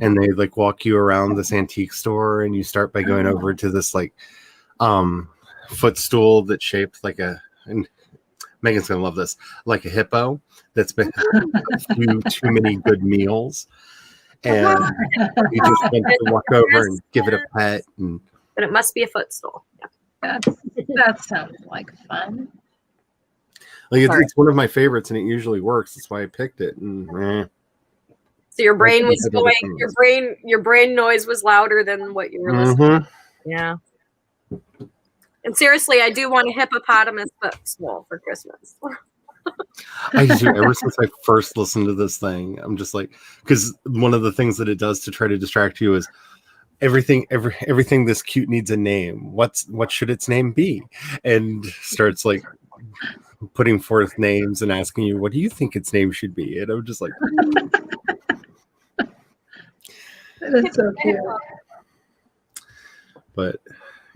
and they like walk you around this antique store and you start by going over to this like footstool that's shaped like and Megan's gonna love this, like a hippo that's been a few too many good meals. And you just want to walk over and give it a pet. But it must be a footstool. Yeah. That sounds like fun. Like it's one of my favorites, and it usually works. That's why I picked it. So your brain was going. Your brain noise was louder than what you were listening. Yeah. And seriously, I do want a hippopotamus footstool for Christmas. I do. Ever since I first listened to this thing, I'm just like, because one of the things that it does to try to distract you is everything this cute needs a name. What should its name be? And starts like putting forth names and asking you, what do you think its name should be? And I'm just like, that's so cute. But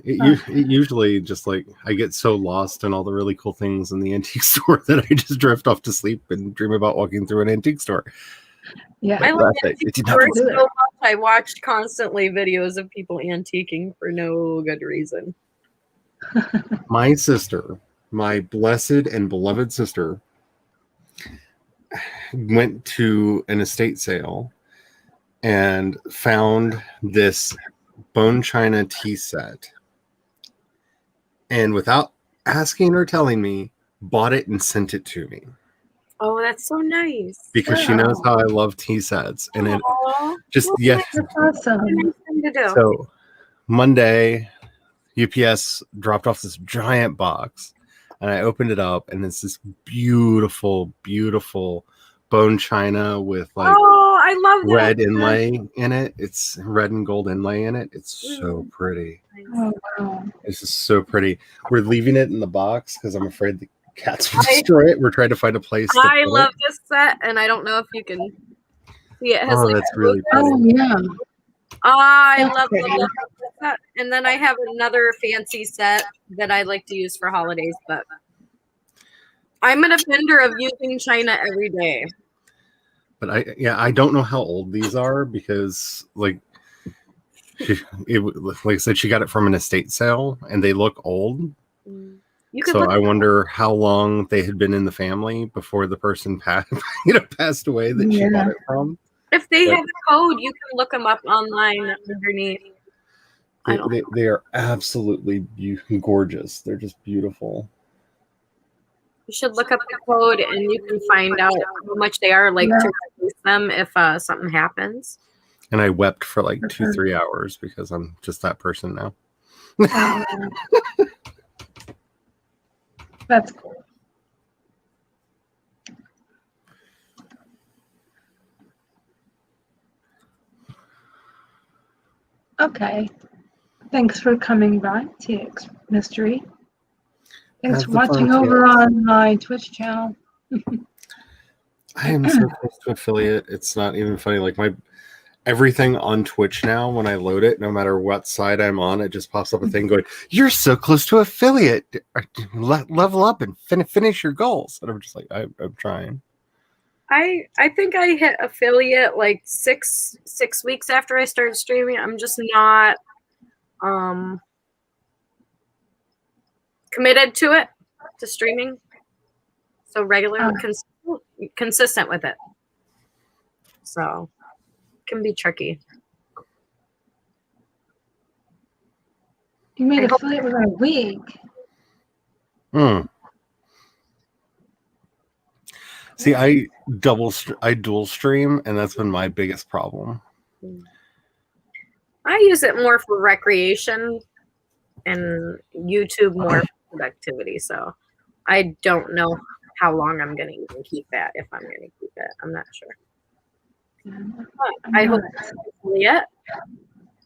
it usually just like I get so lost in all the really cool things in the antique store that I just drift off to sleep and dream about walking through an antique store. Yeah, I love antique stores so much. I watched constantly videos of people antiquing for no good reason. My sister, my blessed and beloved sister, went to an estate sale and found this bone china tea set. And without asking or telling me, bought it and sent it to me. Oh, that's so nice. Because she knows how I love tea sets. And it just, that's awesome. So Monday, UPS dropped off this giant box. And I opened it up, and it's this beautiful, beautiful bone china with like I love that. red inlay in it. It's red and gold inlay in it. It's so pretty. Oh, wow. It's just so pretty. We're leaving it in the box because I'm afraid the cats will destroy it. We're trying to find a place. I love this set, and I don't know if you can see it. Has that's really pretty. Oh, yeah. I love this set. And then I have another fancy set that I like to use for holidays, but I'm an offender of using china every day. But I don't know how old these are because like like I said, she got it from an estate sale and they look old. I wonder how long they had been in the family before the person passed away that she bought it from. If they have a code, you can look them up online underneath. They are absolutely gorgeous. They're just beautiful. You should look up the code and you can find out how much they are, like to replace them if something happens. And I wept for like 2-3 hours because I'm just that person now. That's cool. Okay. Thanks for coming by, TX Mystery. Thanks for watching over on my Twitch channel. I am so close to affiliate. It's not even funny. Like everything on Twitch now, when I load it, no matter what side I'm on, it just pops up a thing going, "You're so close to affiliate. Level up and finish your goals." And I'm just like, I'm trying. I think I hit affiliate like six weeks after I started streaming. I'm just not committed to streaming. So regular, consistent with it. So it can be tricky. You made affiliate within a week. See, I dual stream, and that's been my biggest problem. I use it more for recreation and YouTube more for productivity. So I don't know how long I'm going to even keep that, if I'm going to keep it. I'm not sure. But I hope it.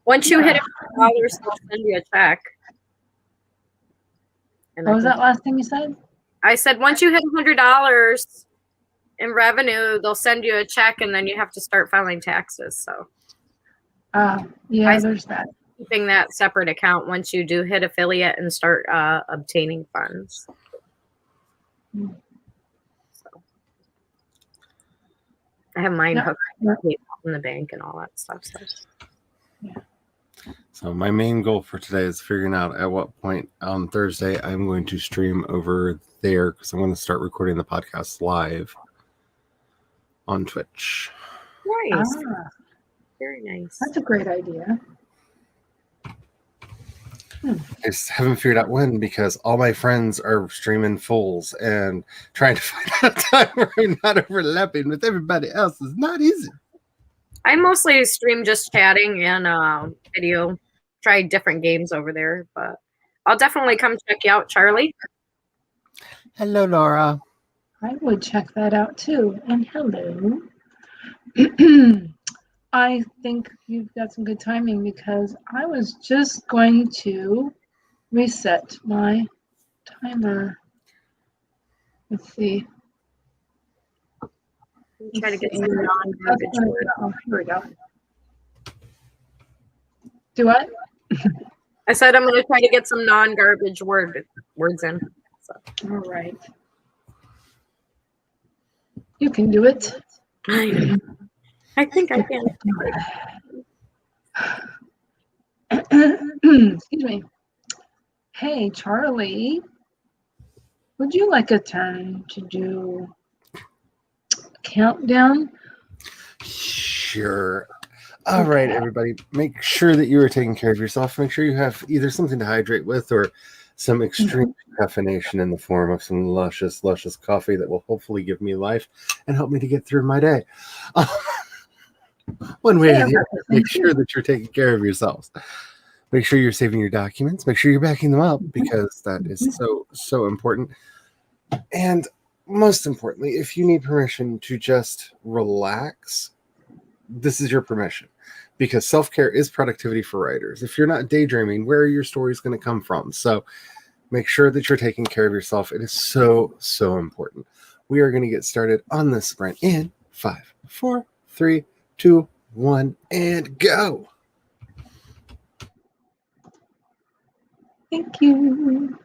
Once you hit $100, they'll send you a check. And What was that last thing you said? I said once you hit $100 in revenue, they'll send you a check, and then you have to start filing taxes. So, yeah, there's that. Keeping that separate account once you do hit affiliate and start obtaining funds. So, I have mine hooked in the bank and all that stuff. So. Yeah. So my main goal for today is figuring out at what point on Thursday I'm going to stream over there, because I'm going to start recording the podcast live on Twitch. Nice. Very nice. That's a great idea. I just haven't figured out when, because all my friends are streaming fulls, and trying to find out time where I'm not overlapping with everybody else is not easy. I mostly stream just chatting and video. Try different games over there, but I'll definitely come check you out, Charlie. Hello, Laura. I would check that out too. And hello. I think you've got some good timing, because I was just going to reset my timer. Let's see. Try to get some non-garbage words. Oh, here we go. Do what? I said I'm going to try to get some non-garbage words in. So. All right. You can do it. I think I can. Excuse me. Hey, Charlie. Would you like a turn to do countdown? Sure. All right, everybody. Make sure that you are taking care of yourself. Make sure you have either something to hydrate with, or some extreme caffeination in the form of some luscious, luscious coffee that will hopefully give me life and help me to get through my day. One way or the other, make sure that you're taking care of yourselves. Make sure you're saving your documents. Make sure you're backing them up, because that is so important. And most importantly, if you need permission to just relax, this is your permission, because self-care is productivity for writers. If you're not daydreaming, where are your stories going to come from? So make sure that you're taking care of yourself. It is so important. We are going to get started on this sprint in 5, 4, 3, 2, 1, and go. Thank you.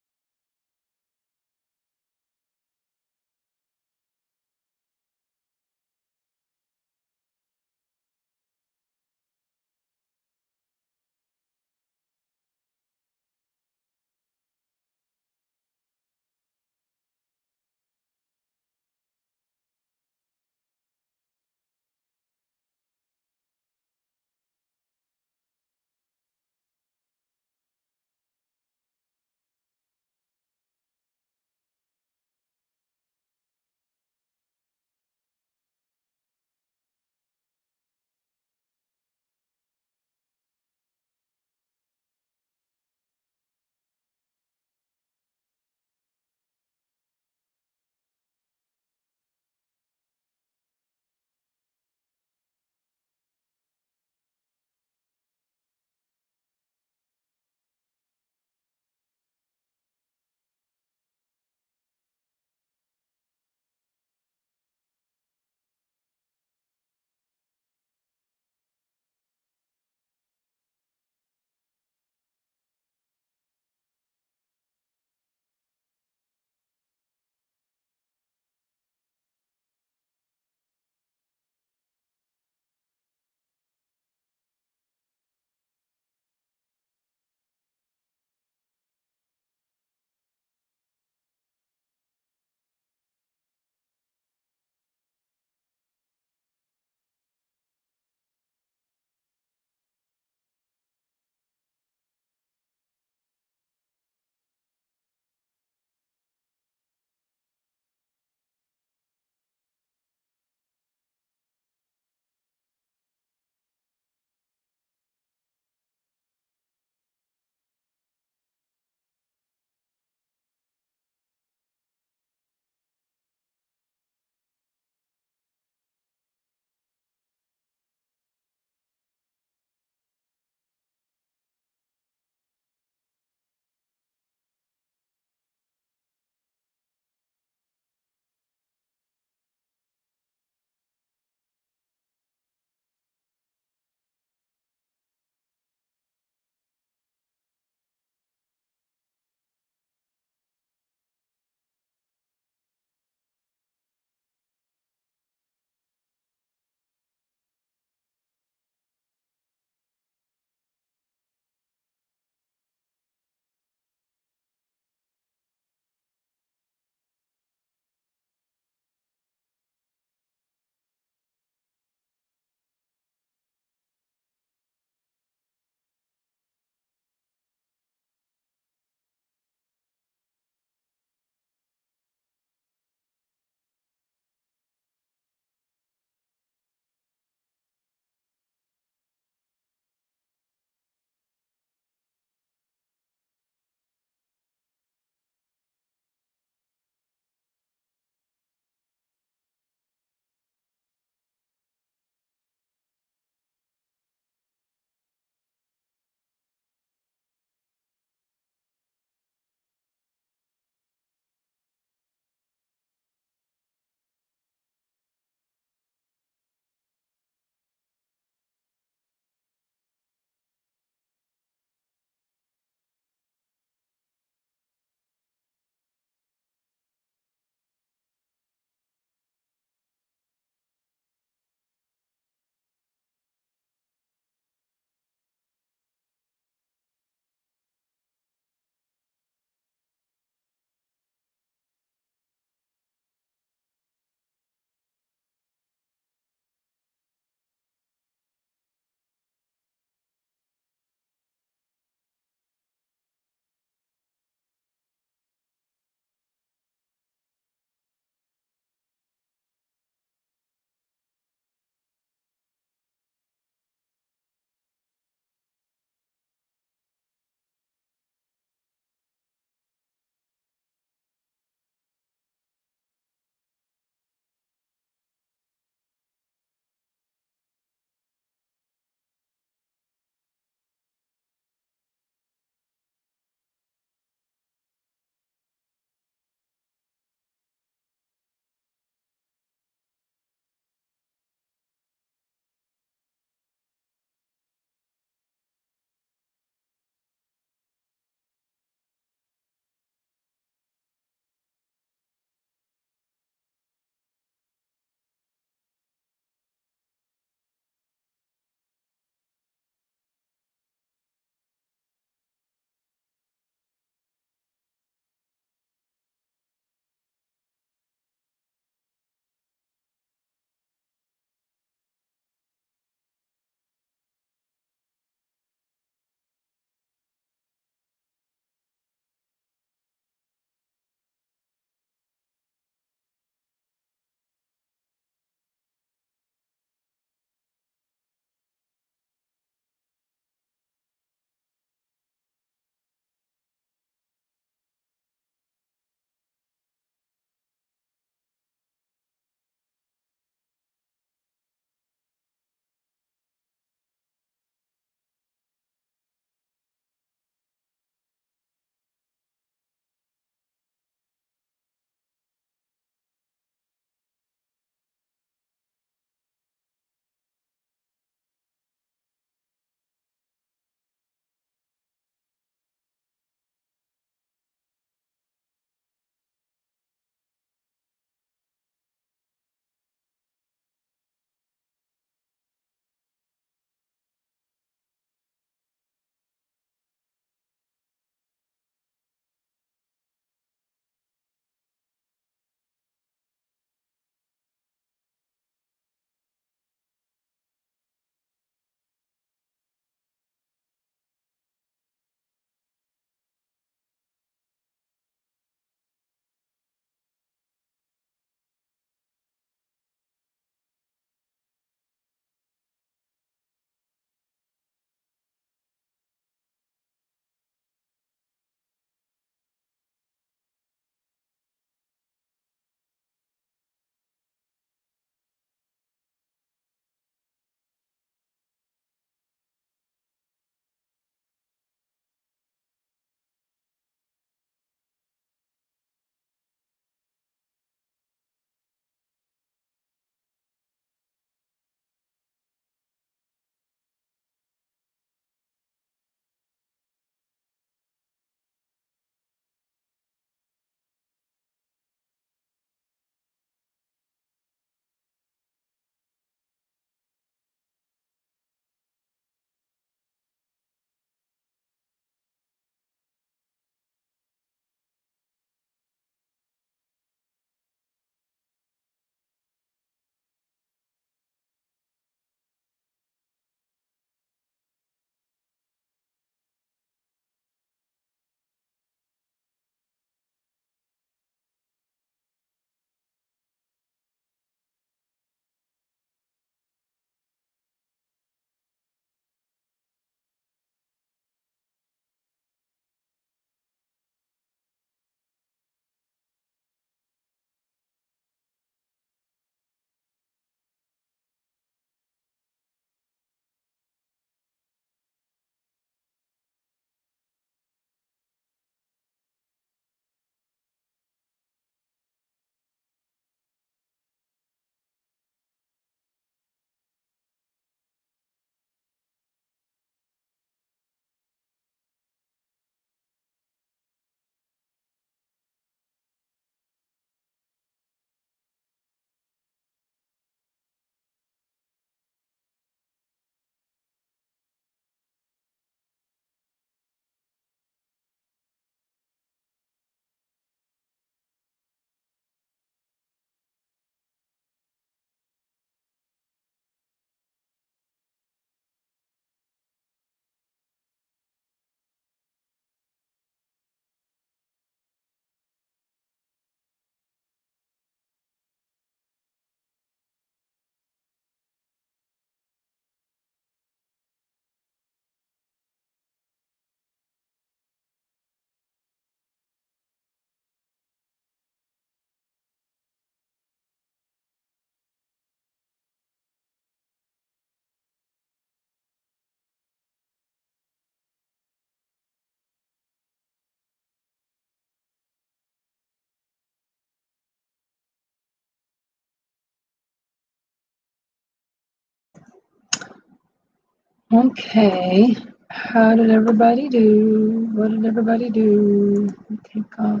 Okay. How did everybody do? What did everybody do? Take off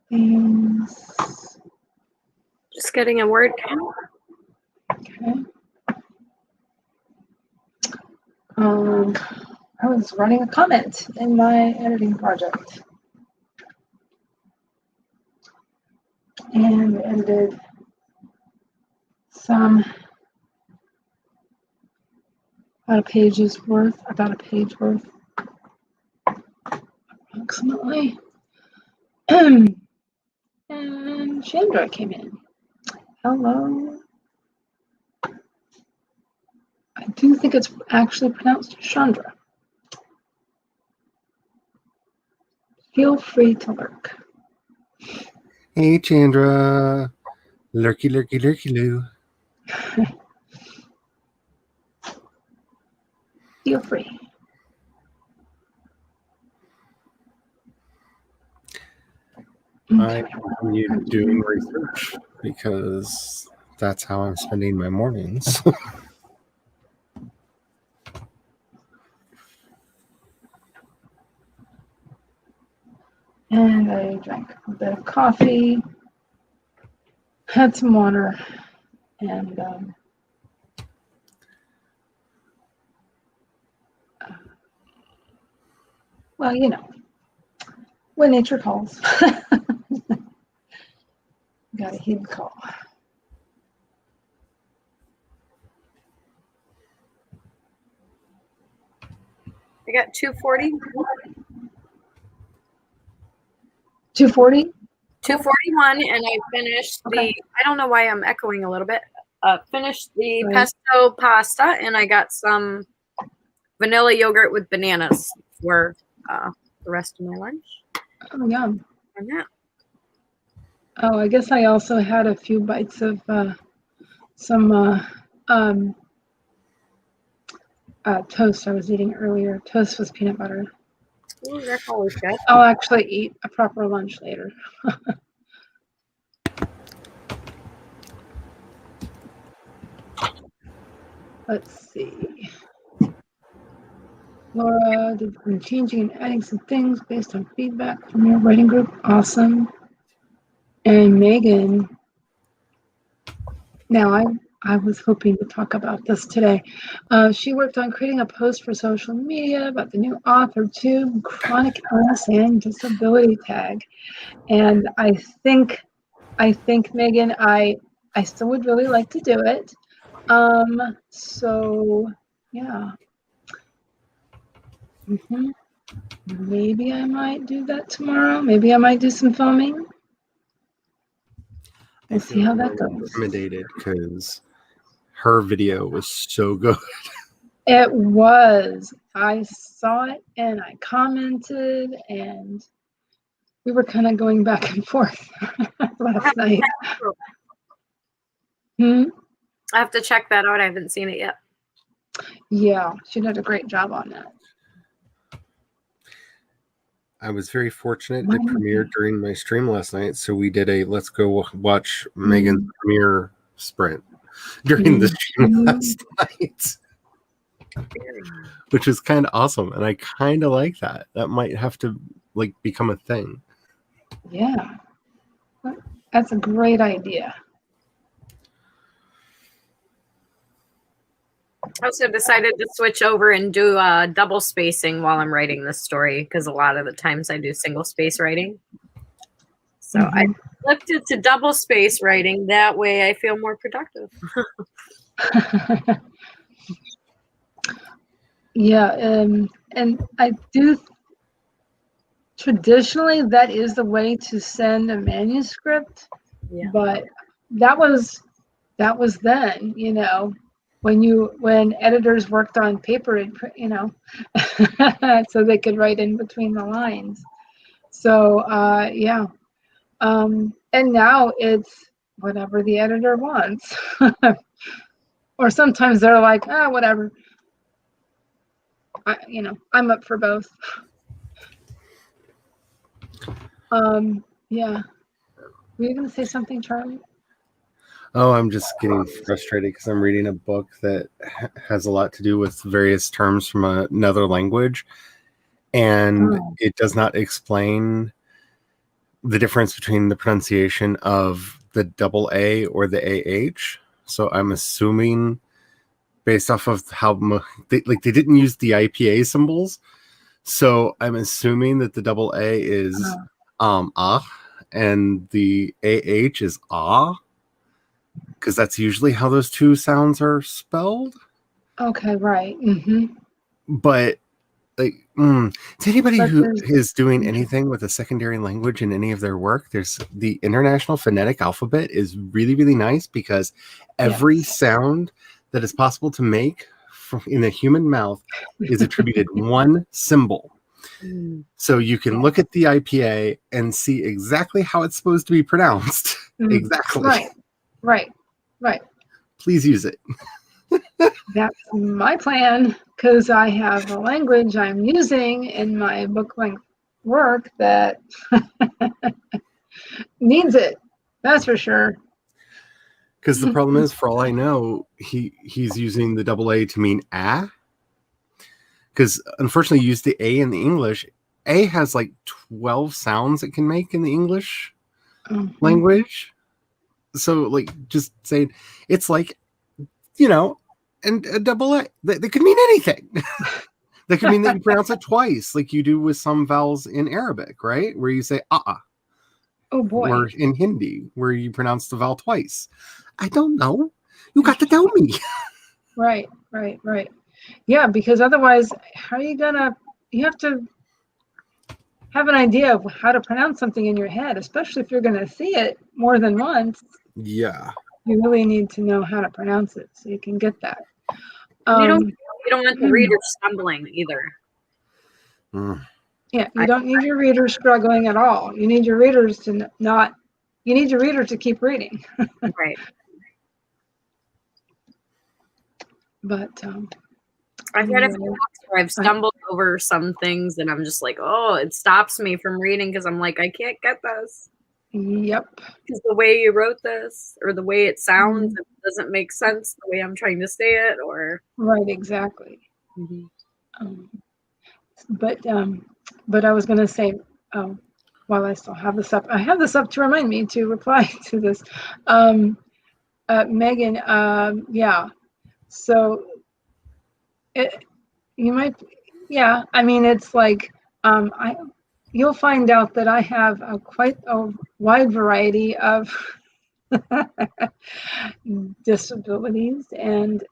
things. Just getting a word count. Okay. I was running a comment in my editing project. And edited some about a page worth, approximately. And Chandra came in. Hello. I do think it's actually pronounced Chandra. Feel free to lurk. Hey, Chandra. Lurky, lurky, lurky, loo. Feel free. I continue doing research because that's how I'm spending my mornings. And I drank a bit of coffee, had some water, and well, you know, when nature calls, gotta heed the call. I got 240. 240? 241, and I finished Okay. I don't know why I'm echoing a little bit. Finished the Right. pesto pasta, and I got some vanilla yogurt with bananas for the rest of my lunch. Oh, yum. And that. Oh, I guess I also had a few bites of some toast I was eating earlier. Toast with peanut butter. Ooh, that's always good. I'll actually eat a proper lunch later. Let's see. Laura did some changing and adding some things based on feedback from your writing group. Awesome. And Megan, now I was hoping to talk about this today. She worked on creating a post for social media about the new author too, chronic illness and disability tag. And I think Megan, I still would really like to do it. So yeah. Maybe I might do that tomorrow. Maybe I might do some filming. We'll see how that goes. Intimidated because her video was so good. It was. I saw it and I commented, and we were kind of going back and forth last night. I have to check that out. I haven't seen it yet. Yeah, she did a great job on that. I was very fortunate. It premiered during my stream last night, so we did a let's go watch Megan's premiere sprint during the stream last night, which is kind of awesome, and I kind of like that. That might have to become a thing. Yeah, that's a great idea. I also decided to switch over and do double spacing while I'm writing this story, because a lot of the times I do single space writing. So I flipped it to double space writing. That way I feel more productive. Yeah, and I do. Traditionally, that is the way to send a manuscript. Yeah. But that was then, when editors worked on paper, so they could write in between the lines. So yeah, and now it's whatever the editor wants, or sometimes they're like, whatever. I'm up for both. Yeah. Were you going to say something, Charlie? Oh, I'm just getting frustrated because I'm reading a book that has a lot to do with various terms from another language, and Oh, it does not explain the difference between the pronunciation of the double A or the AH. So I'm assuming, based off of how they didn't use the IPA symbols, so I'm assuming that the double A is ah, and the AH is ah, because that's usually how those two sounds are spelled. okay, right. Mm-hmm. But to anybody But who there's is doing anything with a secondary language in any of their work, there's the International Phonetic Alphabet is really, really nice because every yes. sound that is possible to make in a human mouth is attributed one symbol. Mm. So you can look at the IPA and see exactly how it's supposed to be pronounced. Exactly. Right. Please use it. That's my plan because I have a language I'm using in my book length work that needs it. That's for sure. Because the problem is, for all I know, he's using the double A to mean ah. Because unfortunately, you use the A in the English. A has like 12 sounds it can make in the English language. So, like, just saying it's like, and a double A. They could mean anything. That could mean that you pronounce it twice, like you do with some vowels in Arabic, right? Where you say Oh boy. or in Hindi, where you pronounce the vowel twice. I don't know. You got to tell me. Right. Yeah, because otherwise, how are you you have to have an idea of how to pronounce something in your head, especially if you're going to see it more than once. Yeah. You really need to know how to pronounce it so you can get that. You don't want the reader stumbling either. Yeah, you don't need your readers struggling at all. You need your readers to you need your reader to keep reading. Right. But I've had a few books where I've stumbled over some things and I'm just like, oh, it stops me from reading because I'm like, I can't get this. Yep. Because the way you wrote this or the way it sounds, it doesn't make sense the way I'm trying to say it or. Right, exactly. But I was going to say, while I still have this up, I have this up to remind me to reply to this. Megan, yeah. So you might, yeah. I mean, it's like you'll find out that I have quite a wide variety of disabilities and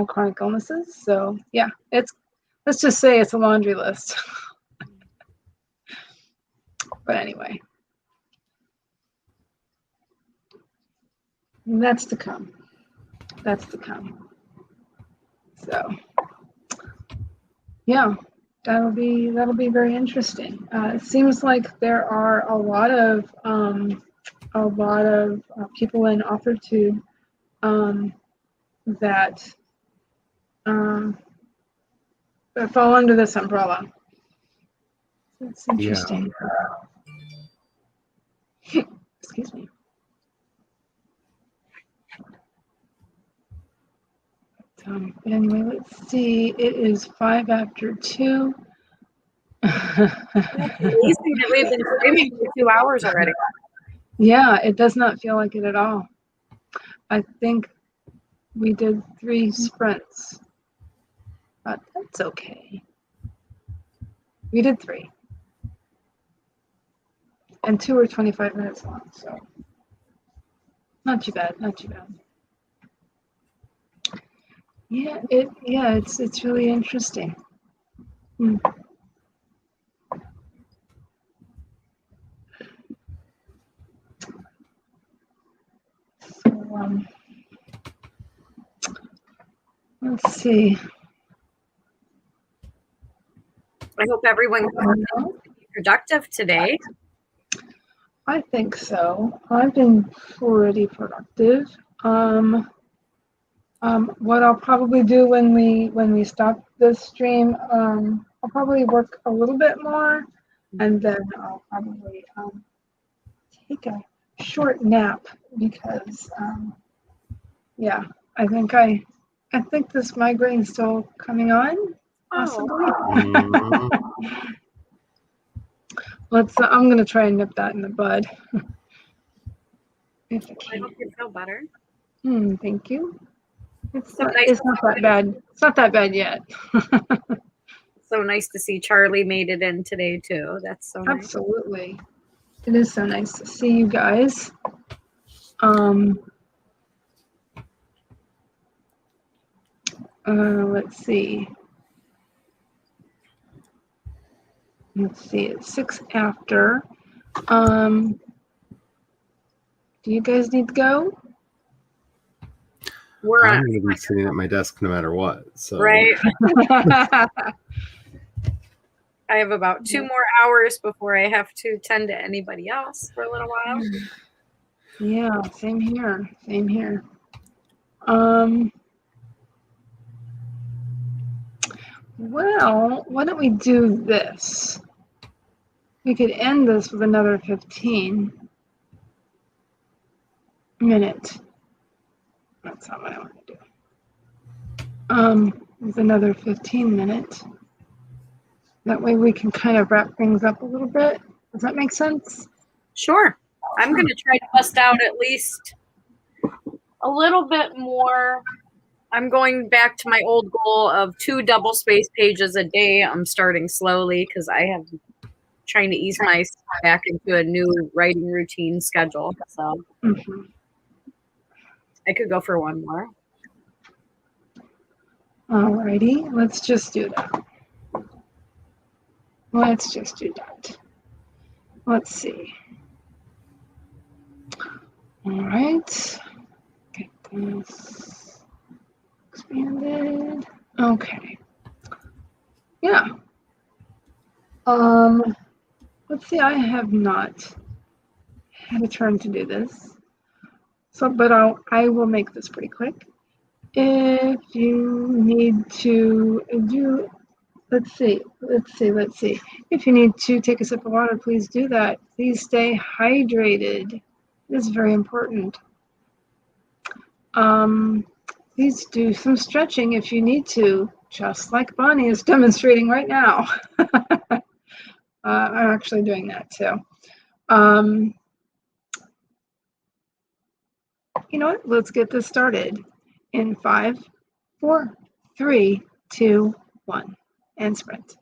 chronic illnesses. So yeah, let's just say it's a laundry list. But anyway, that's to come. So yeah, that'll be very interesting. It seems like there are a lot of people in AuthorTube that fall under this umbrella. It's interesting. Yeah. Excuse me. But anyway, let's see. It is 5 after 2. We've been streaming for 2 hours already. Yeah, it does not feel like it at all. I think we did 3 sprints, but that's okay. We did 3. And 2 are 25 minutes long, so not too bad. Yeah, it's really interesting. So let's see. I hope everyone can be productive today. I think so. I've been pretty productive. What I'll probably do when we stop this stream, I'll probably work a little bit more, and then I'll probably take a short nap because Yeah, I think this migraine's still coming on. Possibly. Oh, I'm gonna try and nip that in the bud. If I I can. hope you feel better. Thank you. It's So not, nice. it's not that bad. It's not that bad yet. So nice to see Charlie made it in today too. That's so nice. Absolutely. It is so nice to see you guys. Let's see. It's 6 after. Do you guys need to go? We're I'm on, going to be sitting at my desk no matter what. So right? I have about 2 more hours before I have to tend to anybody else for a little while. Yeah, same here. Same here. Well, why don't we do this? We could end this with another 15 minute. That's not what I want to do. With another 15 minute. That way we can kind of wrap things up a little bit. Does that make sense? Sure. I'm going to try to bust out at least a little bit more. I'm going back to my old goal of 2 double space pages a day. I'm starting slowly because I have trying to ease myself back into a new writing routine schedule. So I could go for 1 more. Alrighty, let's just do that. Let's just do that. Let's see. All right. Get this expanded. Okay. Yeah. Let's see. I have not had a turn to do this, so but I will make this pretty quick. If you need to do, let's see. If you need to take a sip of water, please do that. Please stay hydrated. This is very important. Please do some stretching if you need to, just like Bonnie is demonstrating right now. I'm actually doing that too. You know what? Let's get this started in 5, 4, 3, 2, 1, and sprint.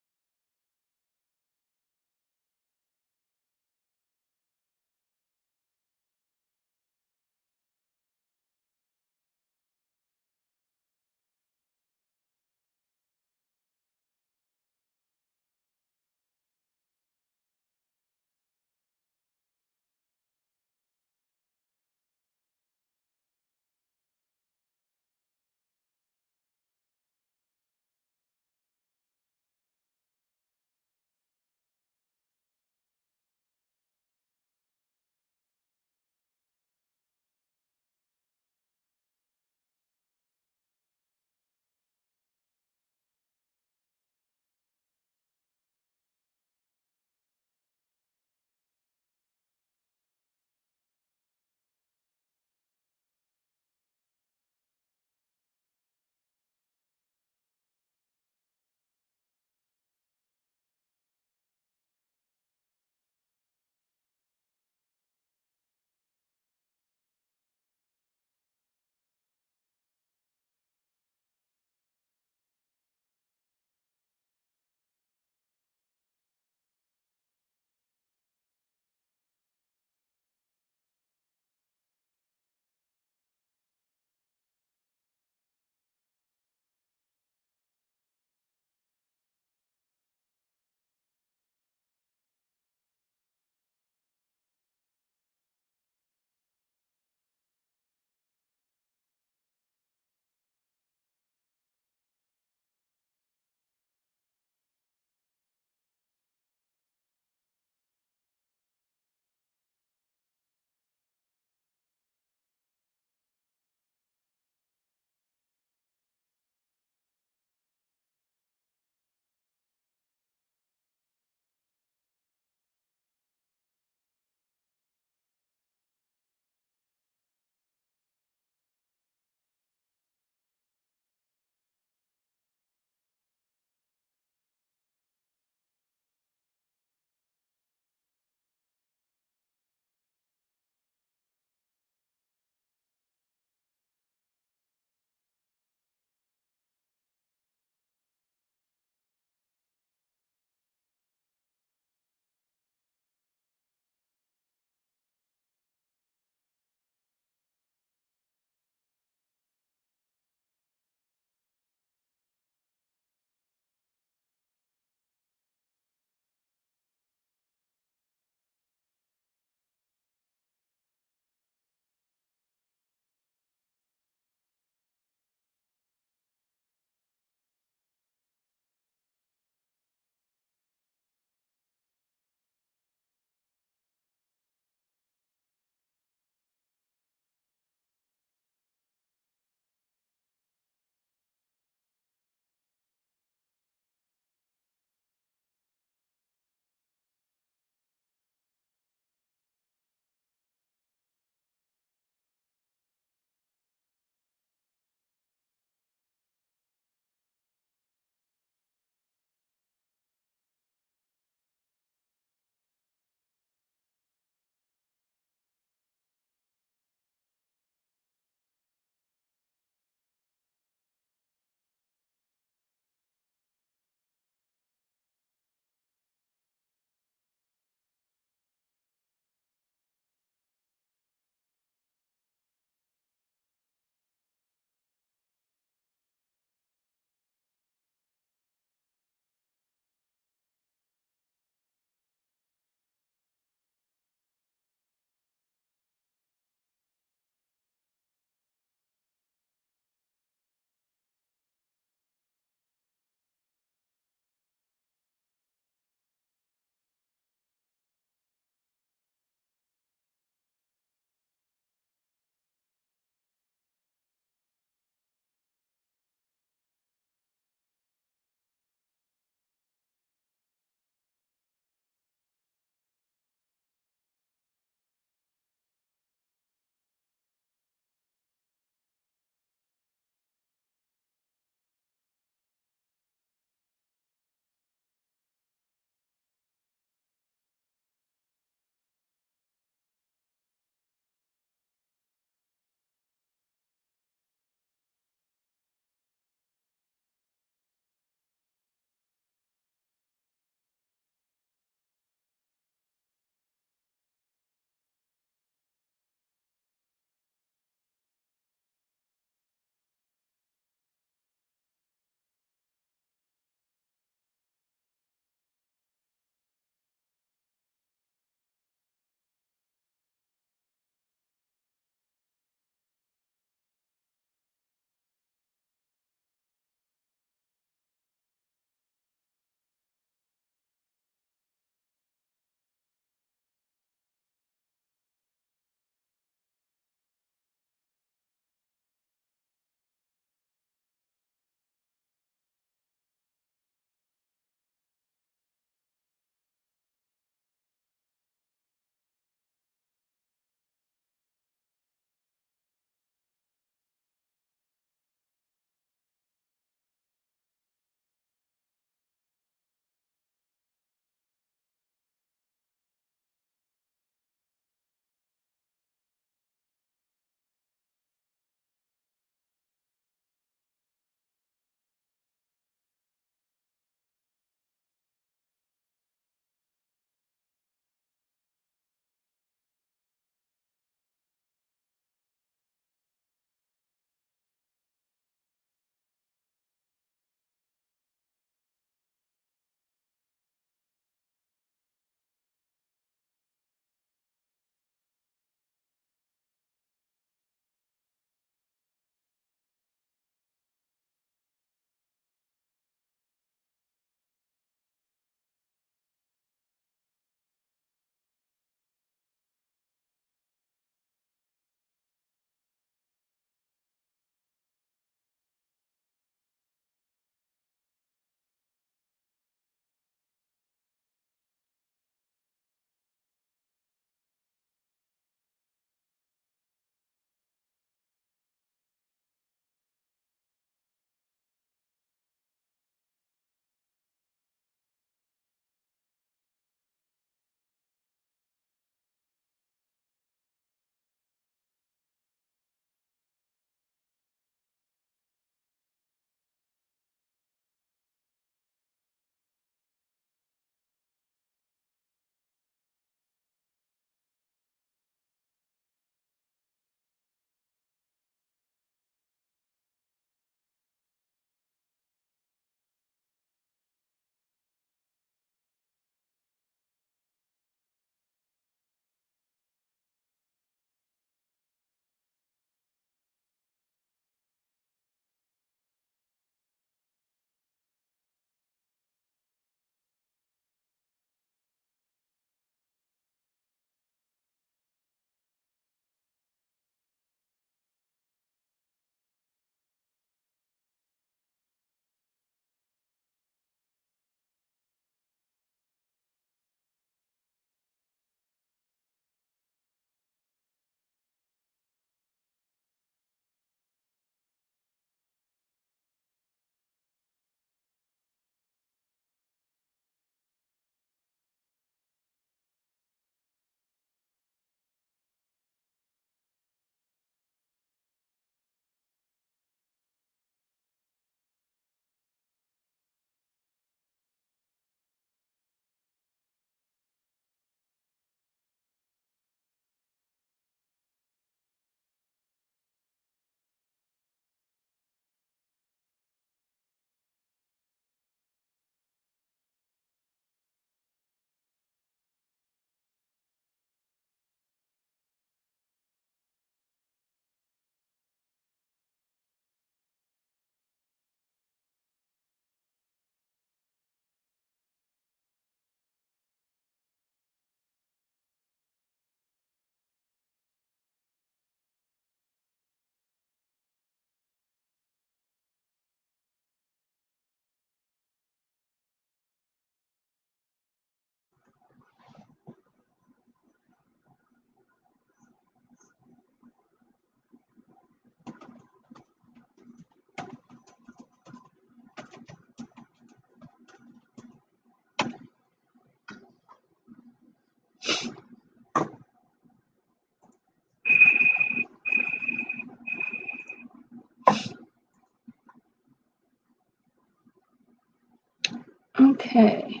Okay.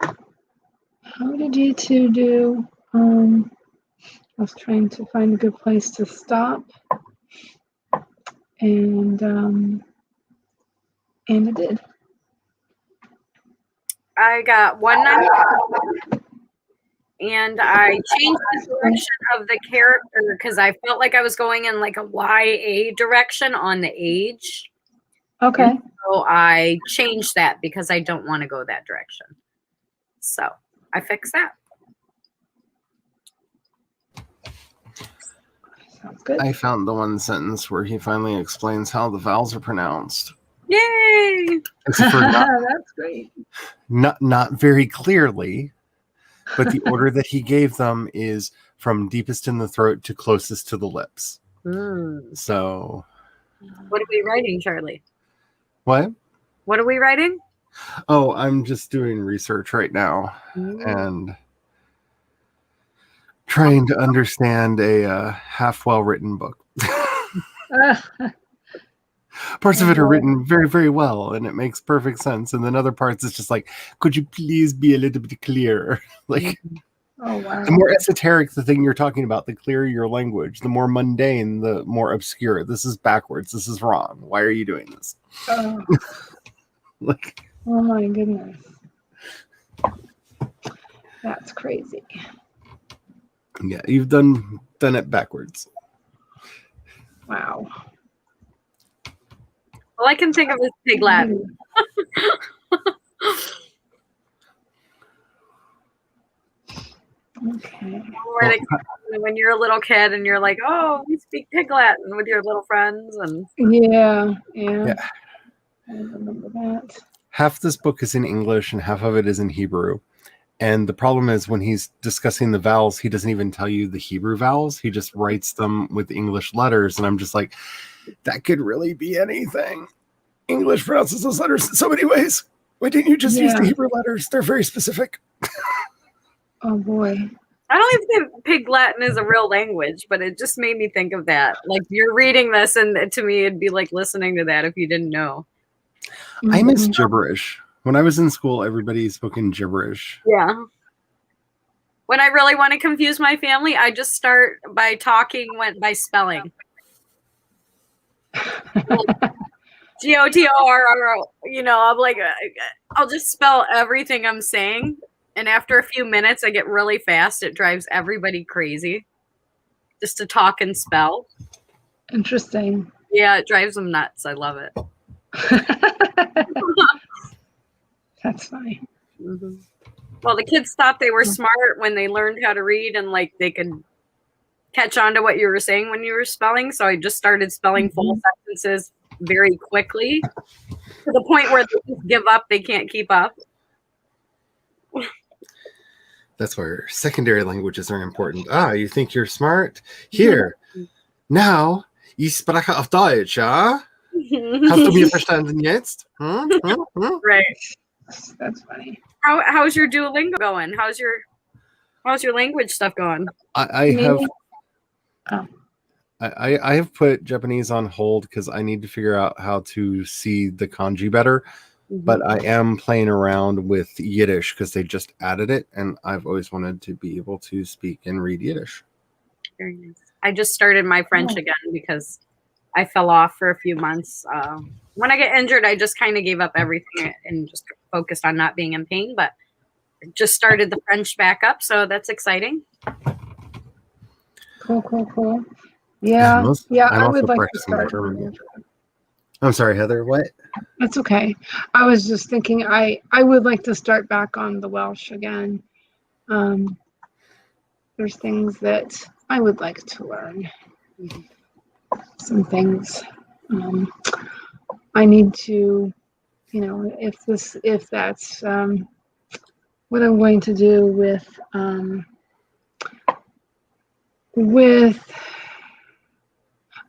How did you two do? I was trying to find a good place to stop, and I did. I got 190, and I changed the direction of the character because I felt like I was going in like a YA direction on the age. Okay. And so I changed that because I don't want to go that direction. So I fixed that. Sounds good. I found the one sentence where he finally explains how the vowels are pronounced. Yay! Except for That's great. not very clearly, but the order that he gave them is from deepest in the throat to closest to the lips. So, what are we writing, Charlie? What? What are we writing? Oh, I'm just doing research right now and trying to understand a half well-written book. Parts of it are written very, very well, and it makes perfect sense. And then other parts, it's just like, could you please be a little bit clearer? Like, Oh, wow. the more esoteric the thing you're talking about, the clearer your language. The more mundane, the more obscure. This is backwards. This is wrong. Why are you doing this? Like, Oh my goodness. That's crazy. yeah, you've done it backwards. Wow. All I can think of is Pig Latin. Okay. Where when you're a little kid and you're like, oh, we speak Pig Latin with your little friends. And Yeah. Yeah. I remember that. Half this book is in English and half of it is in Hebrew. And the problem is when he's discussing the vowels, he doesn't even tell you the Hebrew vowels. He just writes them with English letters. And I'm just like, that could really be anything. English pronounces those letters in so many ways. Why didn't you just use the Hebrew letters? They're very specific. Oh boy. I don't even think Pig Latin is a real language, but it just made me think of that. Like you're reading this, and to me, it'd be like listening to that if you didn't know. I miss gibberish. When I was in school, everybody spoke in gibberish. Yeah. When I really want to confuse my family, I just start by by spelling. GOTOR, I'm like, I'll just spell everything I'm saying. And after a few minutes, I get really fast. It drives everybody crazy just to talk and spell. Interesting. Yeah, it drives them nuts. I love it. That's funny. Mm-hmm. Well, the kids thought they were smart when they learned how to read and like they could catch on to what you were saying when you were spelling. So I just started spelling full sentences very quickly to the point where they just give up. They can't keep up. That's where secondary languages are important. You think you're smart? Here. Now, ich spreche auf Deutsch, ja? Hast du mir verstanden jetzt? Right. That's funny. How's your Duolingo going? How's your language stuff going? I have put Japanese on hold because I need to figure out how to see the kanji better. But I am playing around with Yiddish because they just added it, and I've always wanted to be able to speak and read Yiddish. Very nice. I just started my French again because I fell off for a few months. When I get injured, I just kind of gave up everything and just focused on not being in pain. But just started the French back up, so that's exciting. Cool. Yeah, I would like to start. I'm sorry, Heather, what? That's okay. I was just thinking I would like to start back on the Welsh again. There's things that I would like to learn. Some things. I need to, if that's what I'm going to do with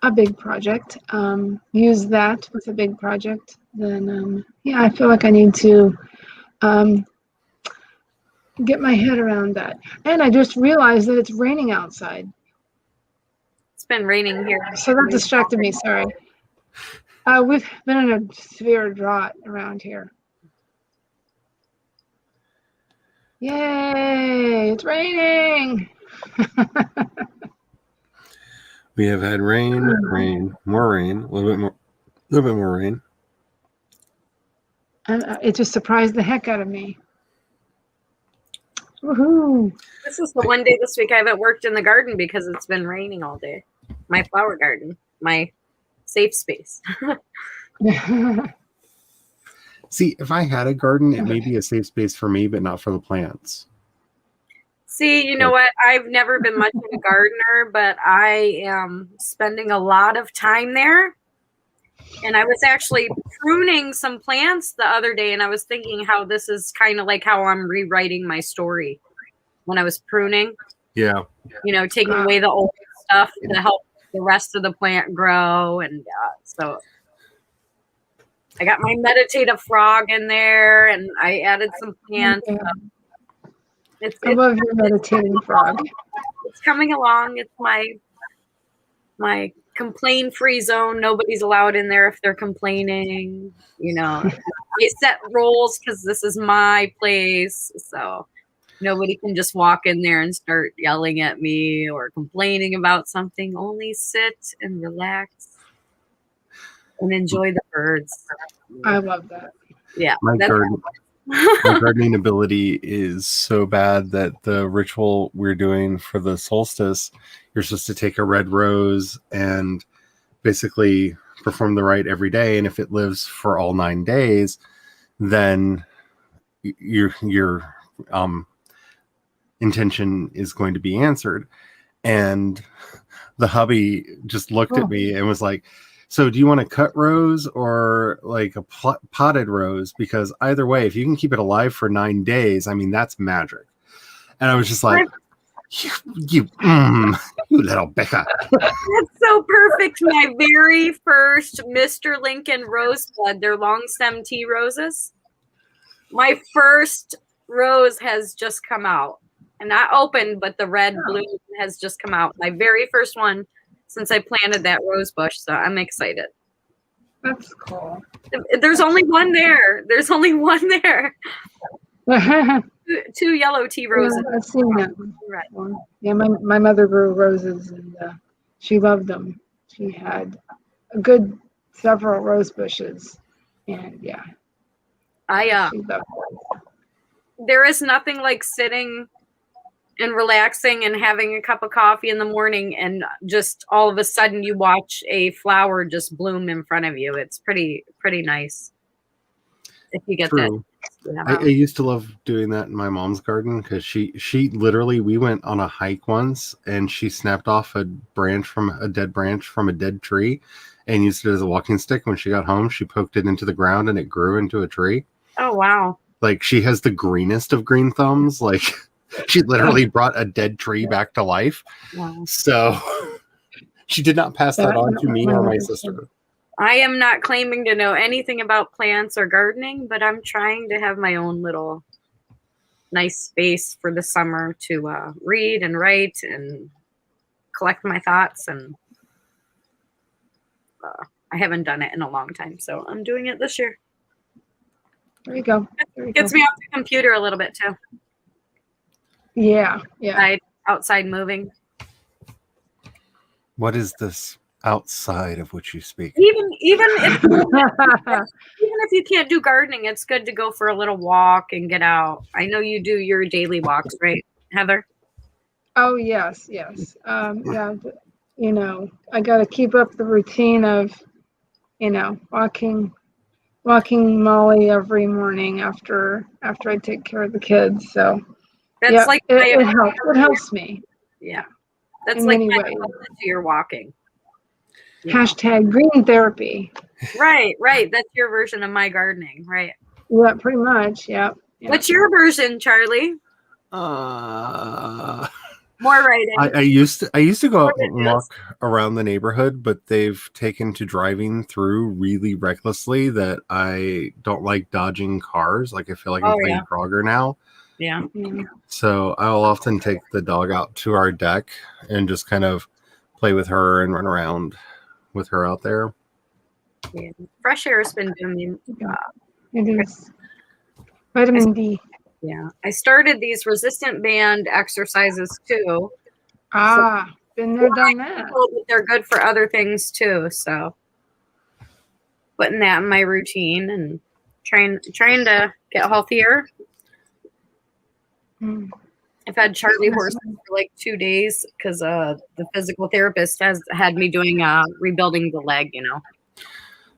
a big project, use that with a big project, then I feel like I need to get my head around that. And I just realized that it's raining outside. It's been raining here. So that distracted me, sorry. We've been in a severe drought around here. Yay! It's raining. We have had rain, more rain, a little bit more rain. It just surprised the heck out of me. Woohoo! This is the one day this week I haven't worked in the garden because it's been raining all day. My flower garden, my safe space. See, if I had a garden, it may be a safe space for me, but not for the plants. See, you know what? I've never been much of a gardener, but I am spending a lot of time there. And I was actually pruning some plants the other day, and I was thinking how this is kind of like how I'm rewriting my story when I was pruning. Yeah. You know, taking away the old stuff to help the rest of the plant grow. And so I got my meditative frog in there, and I added some plants. Yeah. I love your meditating frog. It's coming along. It's my complain-free zone. Nobody's allowed in there if they're complaining. You know, I set rules because this is my place. So nobody can just walk in there and start yelling at me or complaining about something. Only sit and relax and enjoy the birds. I love that. Yeah. My gardening ability is so bad that the ritual we're doing for the solstice, you're supposed to take a red rose and basically perform the rite every day. And if it lives for all 9 days, then your intention is going to be answered. And the hubby just looked at me and was like, so do you want a cut rose or like a potted rose? Because either way, if you can keep it alive for 9 days, I mean, that's magic. And I was just like, you little Becca. That's so perfect. My very first Mr. Lincoln rosebud, they're long stem tea roses. My first rose has just come out. And not opened, but the red bloom has just come out. My very first one since I planted that rose bush. So I'm excited. That's cool. There's only one there. There's only one there. Two yellow tea roses. Yeah, I've seen that one. Yeah, my mother grew roses and she loved them. She had a good several rose bushes. And yeah. There is nothing like sitting and relaxing and having a cup of coffee in the morning and just all of a sudden you watch a flower just bloom in front of you. It's pretty nice if you get that. Yeah. I used to love doing that in my mom's garden because she literally, we went on a hike once and she snapped off a dead branch from a dead tree and used it as a walking stick. When she got home, she poked it into the ground and it grew into a tree. Oh, wow. Like she has the greenest of green thumbs. Like she literally brought a dead tree back to life. Wow. So she did not pass that on to me or my sister. I am not claiming to know anything about plants or gardening, but I'm trying to have my own little nice space for the summer to read and write and collect my thoughts. And I haven't done it in a long time, so I'm doing it this year. There you go. Gets me off the computer a little bit too. Yeah. Outside moving. What is this outside of which you speak? Even if you can't do gardening, it's good to go for a little walk and get out. I know you do your daily walks, right, Heather? Oh yes. Yeah. You know, I got to keep up the routine of, walking Molly every morning after I take care of the kids. So that's like it helps. It helps me. Yeah, that's like my to your walking. Hashtag green therapy. Right. That's your version of my gardening, right? Yeah, pretty much. Yeah. What's your version, Charlie? More writing. I used to go out and walk around the neighborhood, but they've taken to driving through really recklessly that I don't like dodging cars. Like I feel like I'm playing Frogger now. Yeah. So I'll often take the dog out to our deck and just kind of play with her and run around with her out there. Yeah. Fresh air has been doing me. It is. Vitamin D. Yeah. I started these resistant band exercises too. Been there, done that. They're good for other things too. So putting that in my routine and trying to get healthier. I've had Charlie horses for like 2 days because the physical therapist has had me doing rebuilding the leg, you know.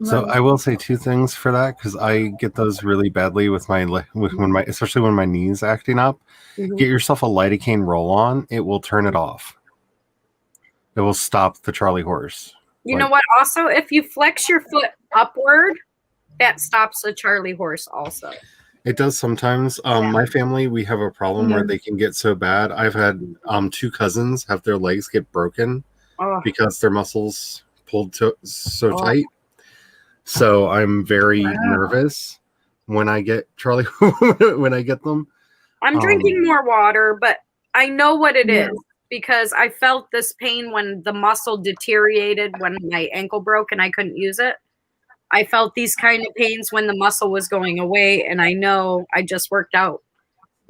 So I will say 2 things for that, because I get those really badly with especially when my knees acting up. Get yourself a lidocaine roll-on. It will turn it off. It will stop the Charlie horse. You know what? Also, if you flex your foot upward, that stops the Charlie horse also. It does sometimes. My family, we have a problem where they can get so bad. I've had 2 cousins have their legs get broken because their muscles pulled so tight. So I'm very nervous when I get Charlie when I get them. I'm drinking more water, but I know what it is because I felt this pain when the muscle deteriorated when my ankle broke and I couldn't use it. I felt these kind of pains when the muscle was going away, and I know I just worked out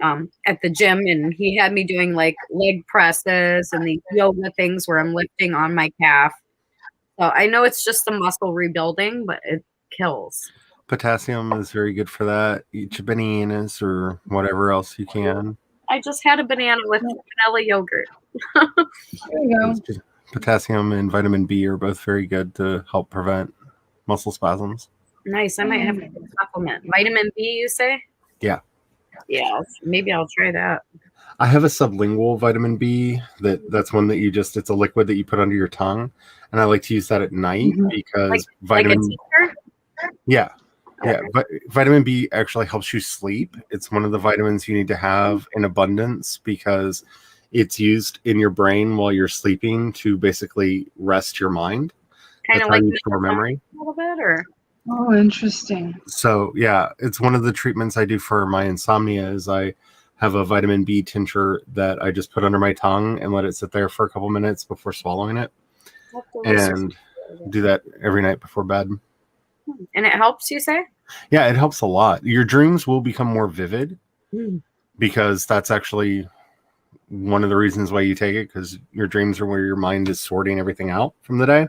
at the gym, and he had me doing like leg presses and these yoga things where I'm lifting on my calf. So I know it's just the muscle rebuilding, but it kills. Potassium is very good for that. Eat your bananas or whatever else you can. I just had a banana with vanilla yogurt. There you go. Potassium and vitamin B are both very good to help prevent muscle spasms. Nice. I might have a supplement. Vitamin B, you say? Yeah. Yeah, maybe I'll try that. I have a sublingual vitamin B that's one that it's a liquid that you put under your tongue, and I like to use that at night because but vitamin B actually helps you sleep. It's one of the vitamins you need to have in abundance because it's used in your brain while you're sleeping to basically rest your mind. Kind of like store memory a little bit, or interesting. So it's one of the treatments I do for my insomnia is I have a vitamin B tincture that I just put under my tongue and let it sit there for a couple minutes before swallowing it, and do that every night before bed. And it helps, you say? Yeah, it helps a lot. Your dreams will become more vivid because that's actually one of the reasons why you take it, because your dreams are where your mind is sorting everything out from the day.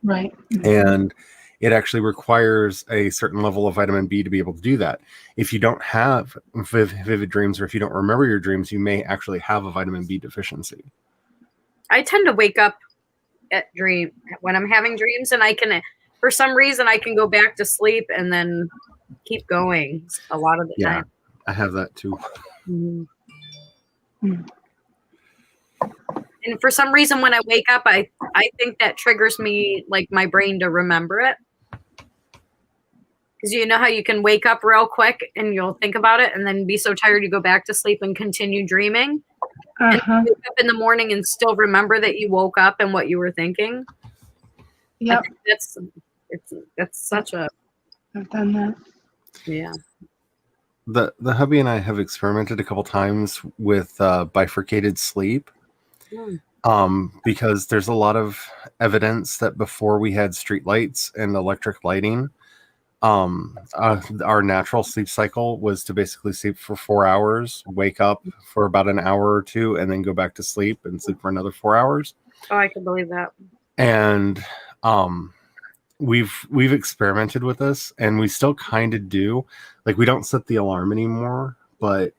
Right. And it actually requires a certain level of vitamin B to be able to do that. If you don't have vivid dreams, or if you don't remember your dreams, you may actually have a vitamin B deficiency. I tend to wake up when I'm having dreams, and for some reason, I can go back to sleep and then keep going a lot of the time. I have that too. And for some reason, when I wake up, I think that triggers me, like my brain to remember it. Because you know how you can wake up real quick and you'll think about it and then be so tired you go back to sleep and continue dreaming. And you wake up in the morning and still remember that you woke up and what you were thinking. Yep. That's such a... I've done that. Yeah. The hubby and I have experimented a couple times with bifurcated sleep. Because there's a lot of evidence that before we had streetlights and electric lighting, our natural sleep cycle was to basically sleep for 4 hours, wake up for about an hour or two, and then go back to sleep and sleep for another 4 hours. Oh, I can believe that. And we've experimented with this, and we still kind of do. Like, we don't set the alarm anymore, but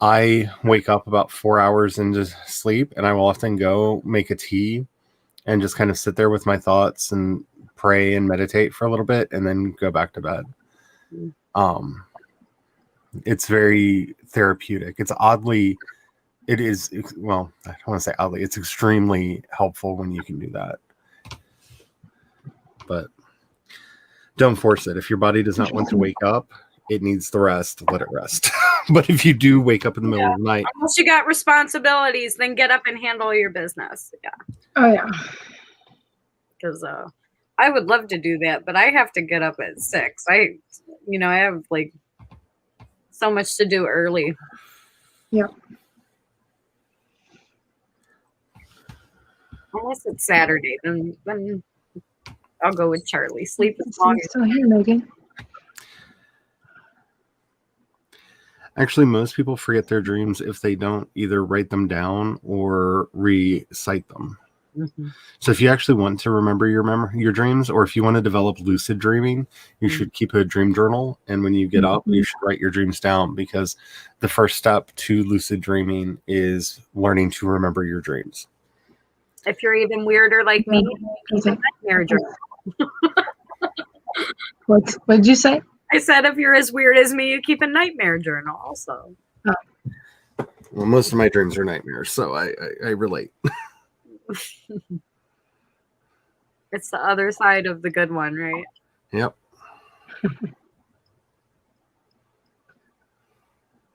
I wake up about 4 hours into sleep, and I will often go make a tea and just kind of sit there with my thoughts and pray and meditate for a little bit and then go back to bed. It's very therapeutic. It's I don't want to say oddly, it's extremely helpful when you can do that. But don't force it. If your body does not want to wake up, it needs the rest. Let it rest. But if you do wake up in the middle of the night, unless you got responsibilities, then get up and handle your business. Yeah. Oh yeah. Because I would love to do that, but I have to get up at 6. I have like so much to do early. Yep. Unless it's Saturday, then I'll go with Charlie. Sleep as long as still here, Megan. Actually, most people forget their dreams if they don't either write them down or recite them. Mm-hmm. So if you actually want to remember your dreams, or if you want to develop lucid dreaming, you should keep a dream journal. And when you get up, you should write your dreams down, because the first step to lucid dreaming is learning to remember your dreams. If you're even weirder like me, keep a nightmare journal. What did you say? I said, if you're as weird as me, you keep a nightmare journal also. Well, most of my dreams are nightmares, so I relate. It's the other side of the good one, right? Yep.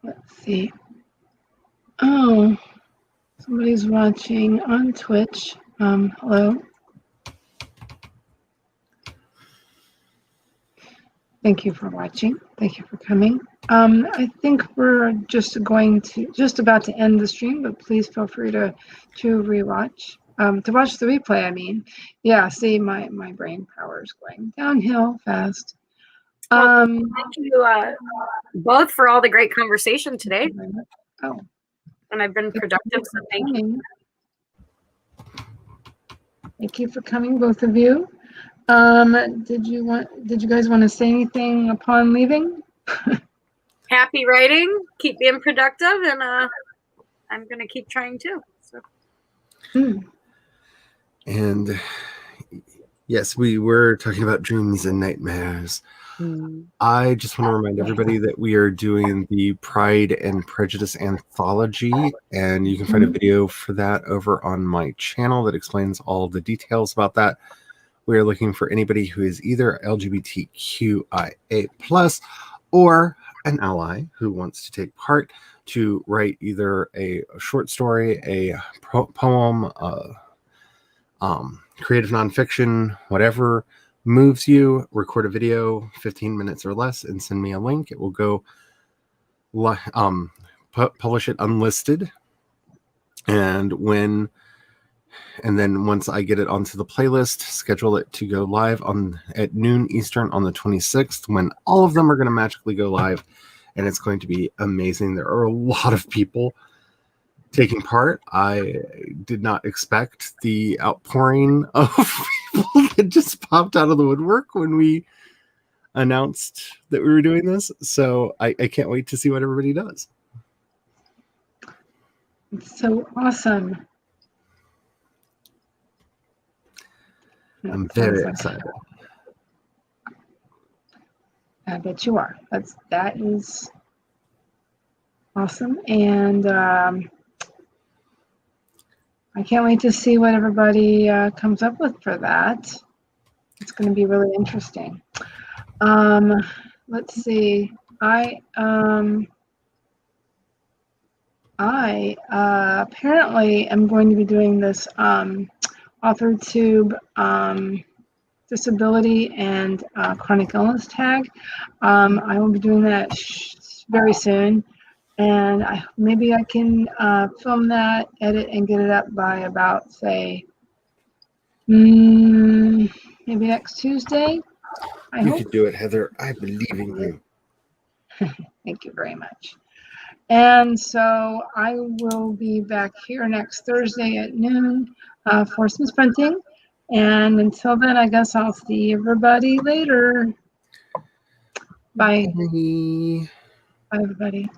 Let's see. Oh, somebody's watching on Twitch. Hello. Thank you for watching. Thank you for coming. I think we're just about to end the stream, but please feel free to rewatch. To watch the replay, I mean. Yeah, see, my brain power is going downhill fast. Thank you both for all the great conversation today. Oh. And I've been productive, so thank you. Thank you for coming, both of you. Did you guys want to say anything upon leaving? Happy writing. Keep being productive, and I'm gonna keep trying too. So. And yes, we were talking about dreams and nightmares. I just want to remind everybody that we are doing the Pride and Prejudice Anthology, and you can find a video for that over on my channel that explains all the details about that. We are looking for anybody who is either LGBTQIA+ or an ally who wants to take part to write either a short story, a poem, creative nonfiction, whatever moves you. Record a video, 15 minutes or less, and send me a link. It will go publish it unlisted, and then once I get it onto the playlist, schedule it to go live at noon Eastern on the 26th, when all of them are going to magically go live, and it's going to be amazing. There are a lot of people taking part. I did not expect the outpouring of people that just popped out of the woodwork when we announced that we were doing this. So I can't wait to see what everybody does. It's so awesome. I'm very excited. I bet you are. That is awesome, and I can't wait to see what everybody comes up with for that. It's going to be really interesting. Let's see. I apparently am going to be doing this AuthorTube disability and chronic illness tag. I will be doing that very soon, and maybe I can film that, edit, and get it up by about, say, maybe next Tuesday. You can do it, Heather. I believe in you. Thank you very much. And so I will be back here next Thursday at noon for some sprinting. And until then, I guess I'll see everybody later. Bye. Bye. Bye, everybody.